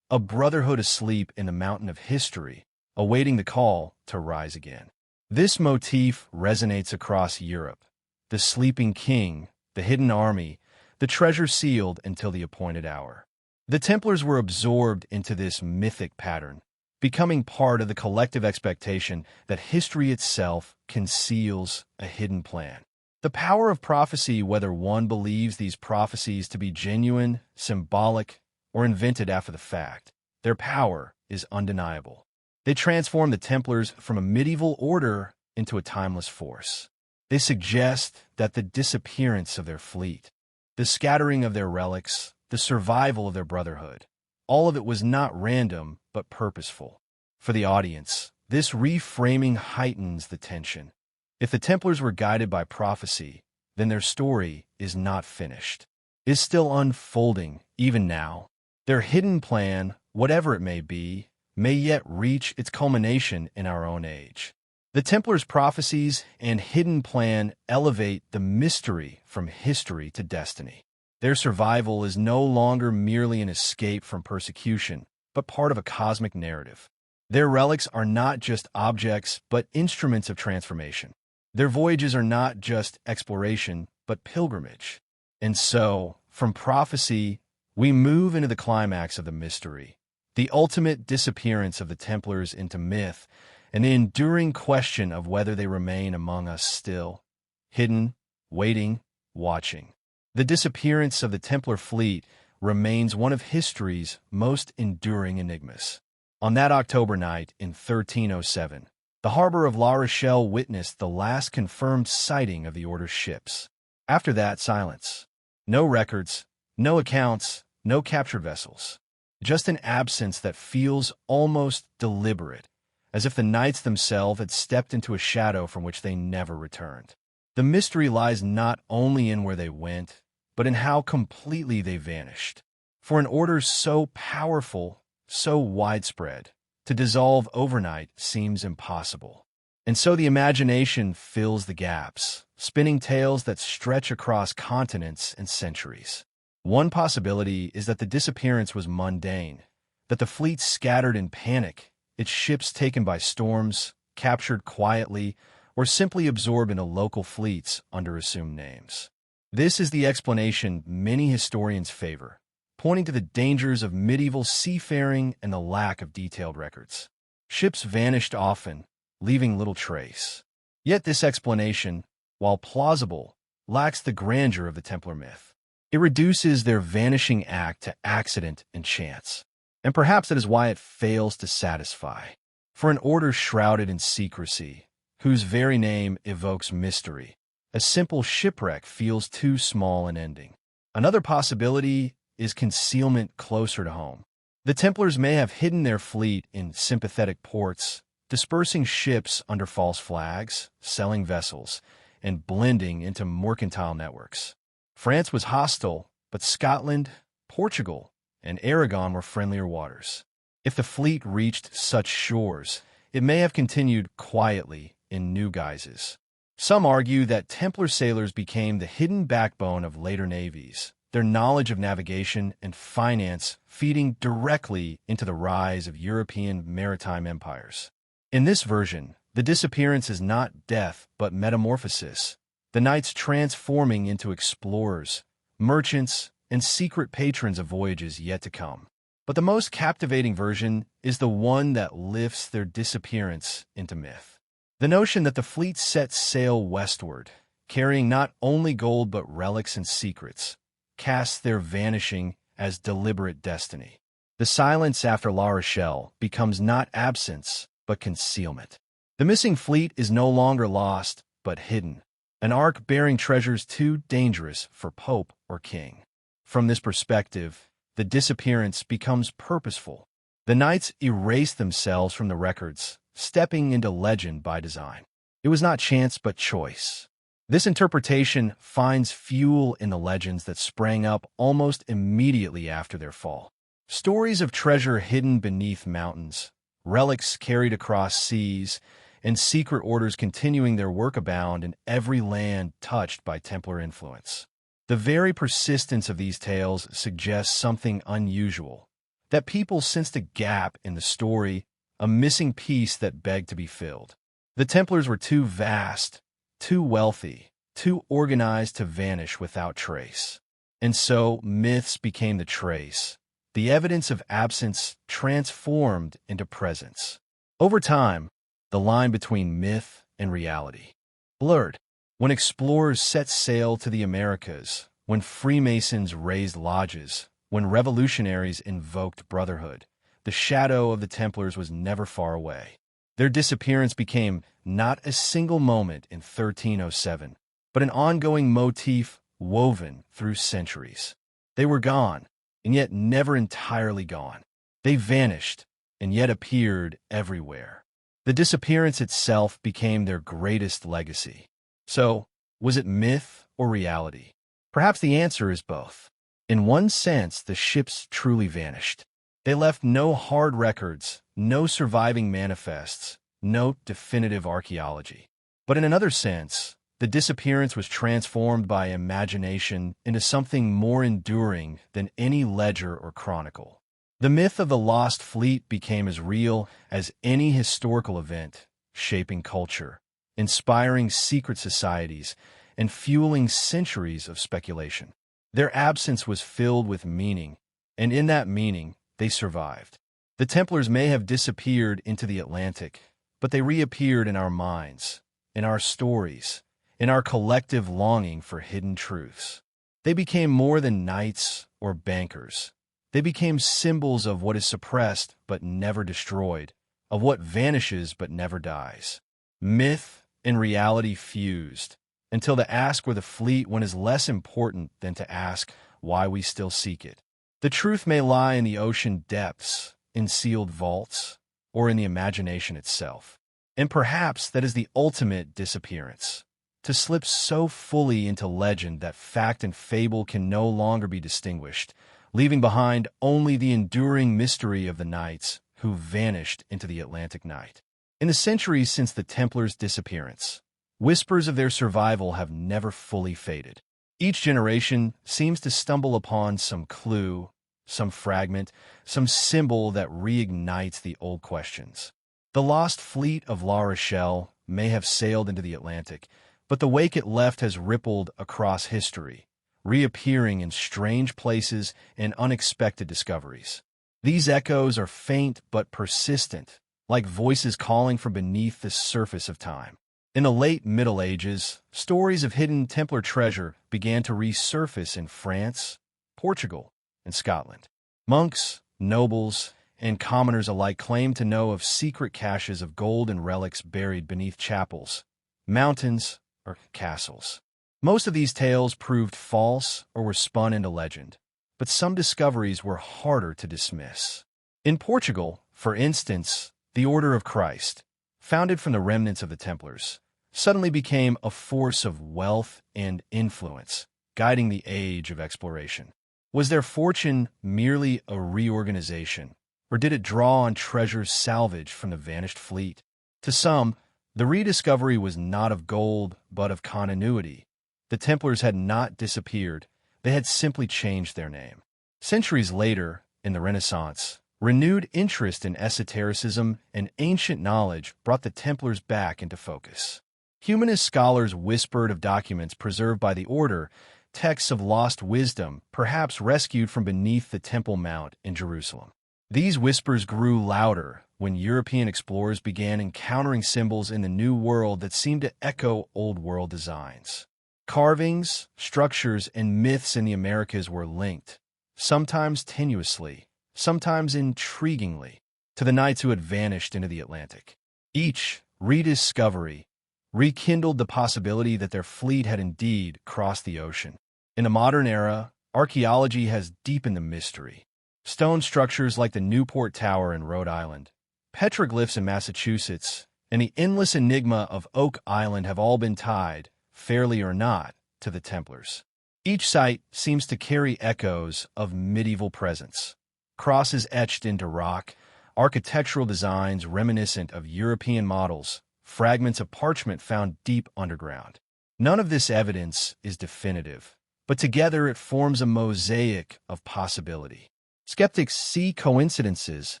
a brotherhood asleep in the mountain of history, awaiting the call to rise again. This motif resonates across Europe. The sleeping king, the hidden army, the treasure sealed until the appointed hour. The Templars were absorbed into this mythic pattern, becoming part of the collective expectation that history itself conceals a hidden plan. The power of prophecy, whether one believes these prophecies to be genuine, symbolic, or invented after the fact, their power is undeniable. They transform the Templars from a medieval order into a timeless force. They suggest that the disappearance of their fleet, the scattering of their relics, the survival of their brotherhood, all of it was not random but purposeful. For the audience, this reframing heightens the tension. If the Templars were guided by prophecy, then their story is not finished. It is still unfolding, even now. Their hidden plan, whatever it may be, may yet reach its culmination in our own age. The Templars' prophecies and hidden plan elevate the mystery from history to destiny. Their survival is no longer merely an escape from persecution, but part of a cosmic narrative. Their relics are not just objects, but instruments of transformation. Their voyages are not just exploration, but pilgrimage. And so, from prophecy, we move into the climax of the mystery, the ultimate disappearance of the Templars into myth, and the enduring question of whether they remain among us still, hidden, waiting, watching. The disappearance of the Templar fleet remains one of history's most enduring enigmas. On that October night in 1307, the harbor of La Rochelle witnessed the last confirmed sighting of the Order's ships. After that, silence. No records, no accounts, no captured vessels. just an absence that feels almost deliberate, as if the knights themselves had stepped into a shadow from which they never returned. The mystery lies not only in where they went, but in how completely they vanished. For an order so powerful, so widespread, to dissolve overnight seems impossible. And so the imagination fills the gaps, spinning tales that stretch across continents and centuries. One possibility is that the disappearance was mundane, that the fleet scattered in panic, its ships taken by storms, captured quietly, or simply absorbed into local fleets under assumed names. This is the explanation many historians favor, pointing to the dangers of medieval seafaring and the lack of detailed records. Ships vanished often, leaving little trace. Yet this explanation, while plausible, lacks the grandeur of the Templar myth. It reduces their vanishing act to accident and chance. And perhaps that is why it fails to satisfy. For an order shrouded in secrecy, whose very name evokes mystery, a simple shipwreck feels too small an ending. Another possibility is concealment closer to home. The Templars may have hidden their fleet in sympathetic ports, dispersing ships under false flags, selling vessels, and blending into mercantile networks. France was hostile, but Scotland, Portugal, and Aragon were friendlier waters. If the fleet reached such shores, it may have continued quietly in new guises. Some argue that Templar sailors became the hidden backbone of later navies, their knowledge of navigation and finance feeding directly into the rise of European maritime empires. In this version, the disappearance is not death but metamorphosis, the knights transforming into explorers, merchants, and secret patrons of voyages yet to come. But the most captivating version is the one that lifts their disappearance into myth. The notion that the fleet set sail westward, carrying not only gold but relics and secrets, casts their vanishing as deliberate destiny. The silence after La Rochelle becomes not absence, but concealment. The missing fleet is no longer lost, but hidden, an ark bearing treasures too dangerous for pope or king. From this perspective, the disappearance becomes purposeful. The knights erase themselves from the records, stepping into legend by design. It was not chance but choice. This interpretation finds fuel in the legends that sprang up almost immediately after their fall. Stories of treasure hidden beneath mountains, relics carried across seas, and secret orders continuing their work abound in every land touched by Templar influence. The very persistence of these tales suggests something unusual, that people sensed a gap in the story, a missing piece that begged to be filled. The Templars were too vast, too wealthy, too organized to vanish without trace. And so myths became the trace, the evidence of absence transformed into presence. Over time, the line between myth and reality blurred. When explorers set sail to the Americas, when Freemasons raised lodges, when revolutionaries invoked brotherhood, the shadow of the Templars was never far away. Their disappearance became not a single moment in 1307, but an ongoing motif woven through centuries. They were gone, and yet never entirely gone. They vanished, and yet appeared everywhere. The disappearance itself became their greatest legacy. So, was it myth or reality? Perhaps the answer is both. In one sense, the ships truly vanished. They left no hard records, no surviving manifests, no definitive archaeology. But in another sense, the disappearance was transformed by imagination into something more enduring than any ledger or chronicle. The myth of the Lost Fleet became as real as any historical event, shaping culture, inspiring secret societies, and fueling centuries of speculation. Their absence was filled with meaning, and in that meaning, they survived. The Templars may have disappeared into the Atlantic, but they reappeared in our minds, in our stories, in our collective longing for hidden truths. They became more than knights or bankers. They became symbols of what is suppressed but never destroyed, of what vanishes but never dies. Myth and reality fused, until to ask where the fleet went is less important than to ask why we still seek it. The truth may lie in the ocean depths, in sealed vaults, or in the imagination itself. And perhaps that is the ultimate disappearance, to slip so fully into legend that fact and fable can no longer be distinguished, leaving behind only the enduring mystery of the knights who vanished into the Atlantic night. In the centuries since the Templars' disappearance, whispers of their survival have never fully faded. Each generation seems to stumble upon some clue, some fragment, some symbol that reignites the old questions. The lost fleet of La Rochelle may have sailed into the Atlantic, but the wake it left has rippled across history, reappearing in strange places and unexpected discoveries. These echoes are faint but persistent, like voices calling from beneath the surface of time. In the late Middle Ages, stories of hidden Templar treasure began to resurface in France, Portugal, and Scotland. Monks, nobles, and commoners alike claimed to know of secret caches of gold and relics buried beneath chapels, mountains, or castles. Most of these tales proved false or were spun into legend, but some discoveries were harder to dismiss. In Portugal, for instance, the Order of Christ, founded from the remnants of the Templars, suddenly became a force of wealth and influence, guiding the age of exploration. Was their fortune merely a reorganization, or did it draw on treasures salvaged from the vanished fleet? To some, the rediscovery was not of gold, but of continuity. The Templars had not disappeared, they had simply changed their name. Centuries later, in the Renaissance, renewed interest in esotericism and ancient knowledge brought the Templars back into focus. Humanist scholars whispered of documents preserved by the order, texts of lost wisdom, perhaps rescued from beneath the Temple Mount in Jerusalem. These whispers grew louder when European explorers began encountering symbols in the New World that seemed to echo Old World designs. Carvings, structures, and myths in the Americas were linked, sometimes tenuously, sometimes intriguingly, to the knights who had vanished into the Atlantic. Each rediscovery rekindled the possibility that their fleet had indeed crossed the ocean. In the modern era, archaeology has deepened the mystery. Stone structures like the Newport Tower in Rhode Island, petroglyphs in Massachusetts, and the endless enigma of Oak Island have all been tied, fairly or not, to the Templars. Each site seems to carry echoes of medieval presence. Crosses etched into rock, architectural designs reminiscent of European models, fragments of parchment found deep underground. None of this evidence is definitive, but together it forms a mosaic of possibility. Skeptics see coincidences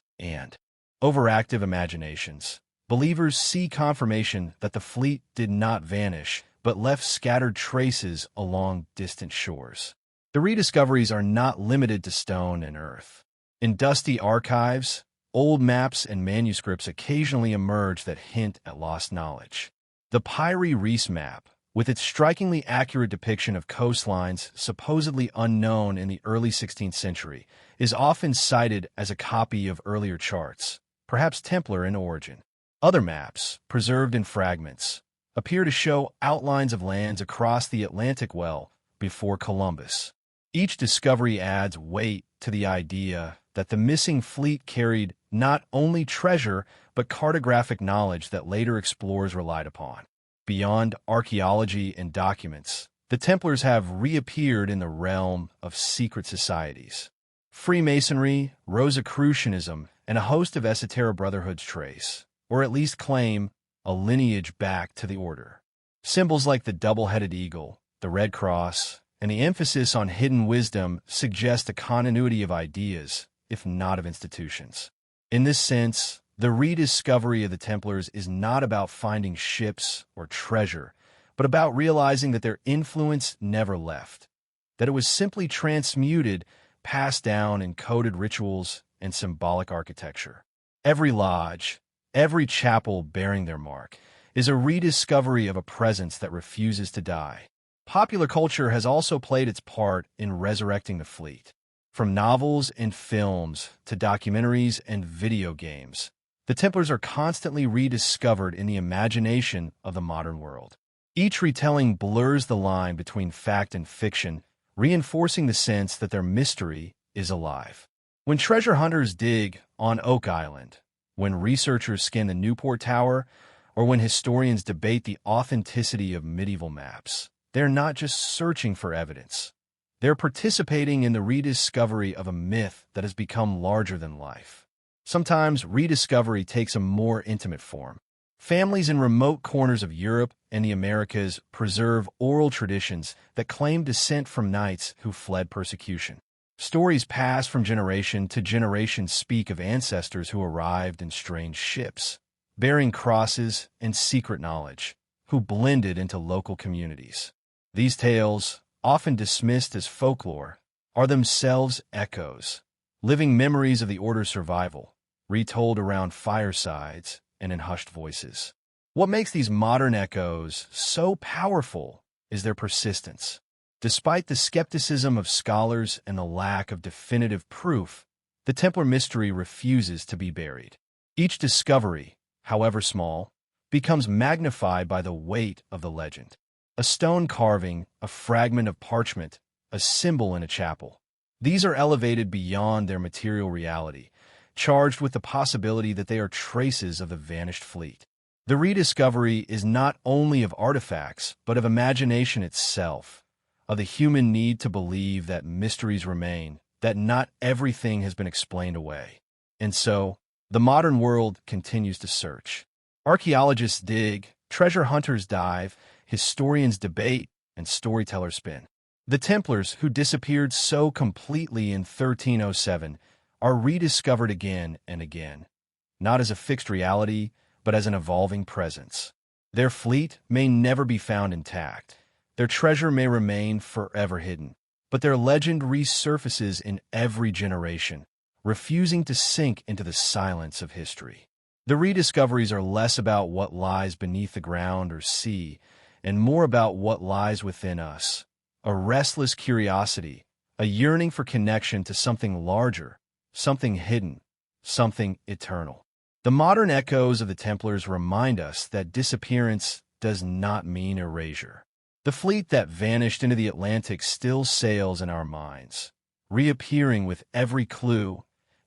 and overactive imaginations. Believers see confirmation that the fleet did not vanish, but left scattered traces along distant shores. The rediscoveries are not limited to stone and earth. In dusty archives, old maps and manuscripts occasionally emerge that hint at lost knowledge. The Pyrie Reis map, with its strikingly accurate depiction of coastlines supposedly unknown in the early 16th century, is often cited as a copy of earlier charts, perhaps Templar in origin. Other maps, preserved in fragments, appear to show outlines of lands across the Atlantic well before Columbus. Each discovery adds weight to the idea that the missing fleet carried not only treasure but cartographic knowledge that later explorers relied upon. Beyond archaeology and documents, the Templars have reappeared in the realm of secret societies. Freemasonry, Rosicrucianism, and a host of esoteric brotherhoods trace, or at least claim, a lineage back to the order. Symbols like the double-headed eagle, the Red Cross, and the emphasis on hidden wisdom suggest a continuity of ideas, if not of institutions. In this sense, the rediscovery of the Templars is not about finding ships or treasure, but about realizing that their influence never left, that it was simply transmuted, passed down in coded rituals and symbolic architecture. Every lodge, every chapel bearing their mark, is a rediscovery of a presence that refuses to die. Popular culture has also played its part in resurrecting the fleet. From novels and films to documentaries and video games, the Templars are constantly rediscovered in the imagination of the modern world. Each retelling blurs the line between fact and fiction, reinforcing the sense that their mystery is alive. When treasure hunters dig on Oak Island, when researchers scan the Newport Tower, or when historians debate the authenticity of medieval maps, they're not just searching for evidence. They're participating in the rediscovery of a myth that has become larger than life. Sometimes rediscovery takes a more intimate form. Families in remote corners of Europe and the Americas preserve oral traditions that claim descent from knights who fled persecution. Stories passed from generation to generation speak of ancestors who arrived in strange ships, bearing crosses and secret knowledge, who blended into local communities. These tales, often dismissed as folklore, are themselves echoes, living memories of the Order's survival, retold around firesides and in hushed voices. What makes these modern echoes so powerful is their persistence. Despite the skepticism of scholars and the lack of definitive proof, the Templar mystery refuses to be buried. Each discovery, however small, becomes magnified by the weight of the legend. A stone carving, a fragment of parchment, a symbol in a chapel. These are elevated beyond their material reality, charged with the possibility that they are traces of the vanished fleet. The rediscovery is not only of artifacts, but of imagination itself, of the human need to believe that mysteries remain, that not everything has been explained away. And so, the modern world continues to search. Archaeologists dig, treasure hunters dive, historians debate, and storytellers spin. The Templars, who disappeared so completely in 1307, are rediscovered again and again, not as a fixed reality, but as an evolving presence. Their fleet may never be found intact. Their treasure may remain forever hidden, but their legend resurfaces in every generation, refusing to sink into the silence of history. The rediscoveries are less about what lies beneath the ground or sea, and more about what lies within us, a restless curiosity, a yearning for connection to something larger, something hidden, something eternal. The modern echoes of the Templars remind us that disappearance does not mean erasure. The fleet that vanished into the Atlantic still sails in our minds, reappearing with every clue,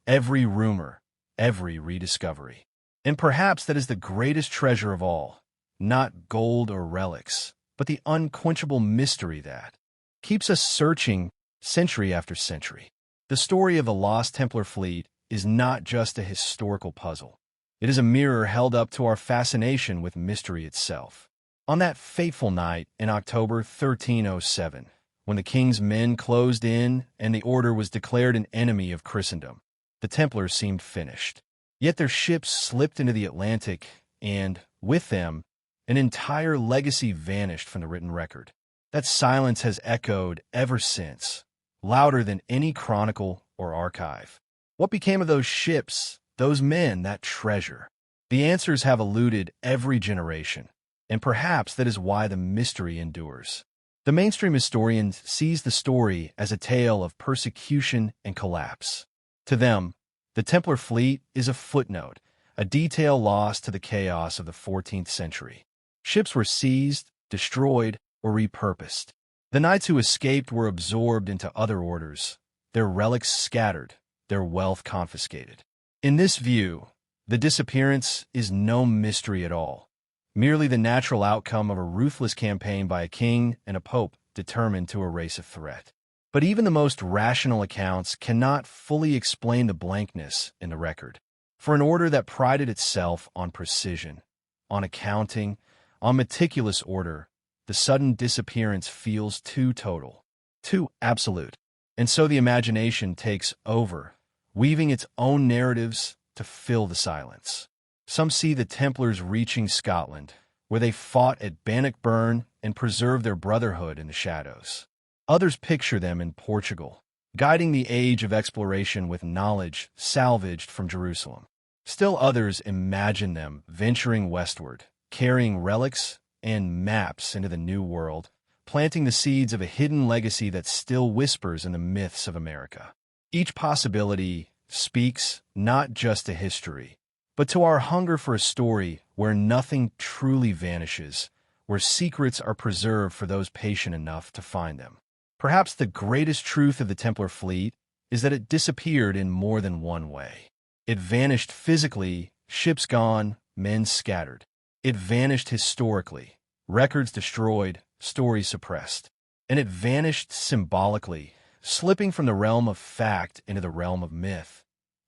every rumor, every rediscovery. And perhaps that is the greatest treasure of all, not gold or relics, but the unquenchable mystery that keeps us searching century after century. The story of the Lost Templar Fleet is not just a historical puzzle. It is a mirror held up to our fascination with mystery itself. On that fateful night in October 1307, when the king's men closed in and the order was declared an enemy of Christendom, the Templars seemed finished. Yet their ships slipped into the Atlantic, and, with them, an entire legacy vanished from the written record. That silence has echoed ever since, louder than any chronicle or archive. What became of those ships, those men, that treasure? The answers have eluded every generation, and perhaps that is why the mystery endures. The mainstream historian sees the story as a tale of persecution and collapse. To them, the Templar fleet is a footnote, a detail lost to the chaos of the 14th century. Ships were seized, destroyed, or repurposed. The knights who escaped were absorbed into other orders, their relics scattered, their wealth confiscated. In this view, the disappearance is no mystery at all, merely the natural outcome of a ruthless campaign by a king and a pope determined to erase a threat. But even the most rational accounts cannot fully explain the blankness in the record. For an order that prided itself on precision, on accounting, on meticulous order, the sudden disappearance feels too total, too absolute. And so the imagination takes over, weaving its own narratives to fill the silence. Some see the Templars reaching Scotland, where they fought at Bannockburn and preserved their brotherhood in the shadows. Others picture them in Portugal, guiding the age of exploration with knowledge salvaged from Jerusalem. Still others imagine them venturing westward, carrying relics and maps into the New World, planting the seeds of a hidden legacy that still whispers in the myths of America. Each possibility speaks not just to history, but to our hunger for a story where nothing truly vanishes, where secrets are preserved for those patient enough to find them. Perhaps the greatest truth of the Templar fleet is that it disappeared in more than one way. It vanished physically, ships gone, men scattered. It vanished historically, records destroyed, stories suppressed. And it vanished symbolically, slipping from the realm of fact into the realm of myth,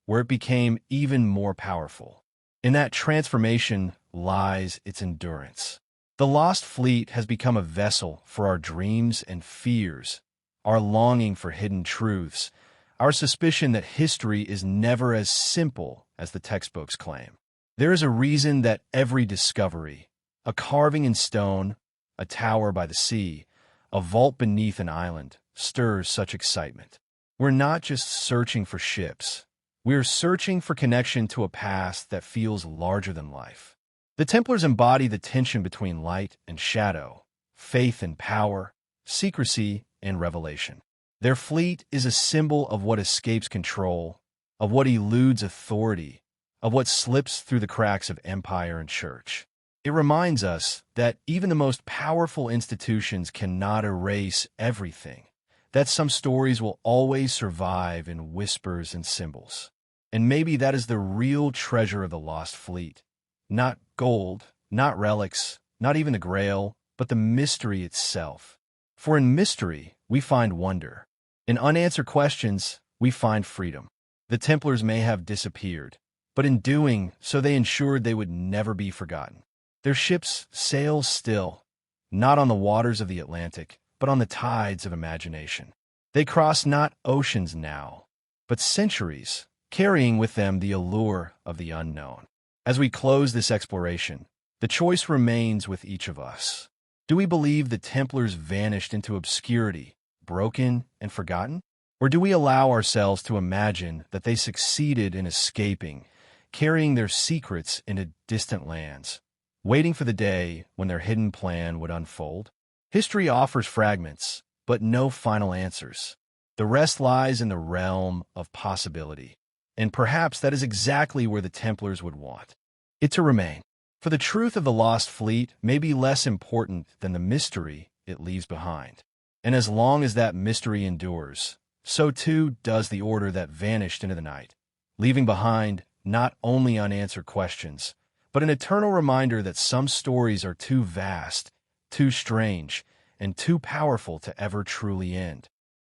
where it became even more powerful. In that transformation lies its endurance. The Lost Fleet has become a vessel for our dreams and fears, our longing for hidden truths, our suspicion that history is never as simple as the textbooks claim. There is a reason that every discovery, a carving in stone, a tower by the sea, a vault beneath an island, stirs such excitement. We're not just searching for ships. We're searching for connection to a past that feels larger than life. The Templars embody the tension between light and shadow, faith and power, secrecy and revelation. Their fleet is a symbol of what escapes control, of what eludes authority, of what slips through the cracks of empire and church. It reminds us that even the most powerful institutions cannot erase everything, that some stories will always survive in whispers and symbols. And maybe that is the real treasure of the Lost Fleet. Not gold, not relics, not even the Grail, but the mystery itself. For in mystery, we find wonder. In unanswered questions, we find freedom. The Templars may have disappeared, but in doing so they ensured they would never be forgotten. Their ships sail still, not on the waters of the Atlantic, but on the tides of imagination. They cross not oceans now, but centuries, carrying with them the allure of the unknown. As we close this exploration, the choice remains with each of us. Do we believe the Templars vanished into obscurity, broken and forgotten? Or do we allow ourselves to imagine that they succeeded in escaping, carrying their secrets into distant lands, waiting for the day when their hidden plan would unfold? History offers fragments, but no final answers. The rest lies in the realm of possibility. And perhaps that is exactly where the Templars would want it to remain. For the truth of the Lost Fleet may be less important than the mystery it leaves behind. And as long as that mystery endures, so too does the order that vanished into the night, leaving behind not only unanswered questions, but an eternal reminder that some stories are too vast, too strange, and too powerful to ever truly end.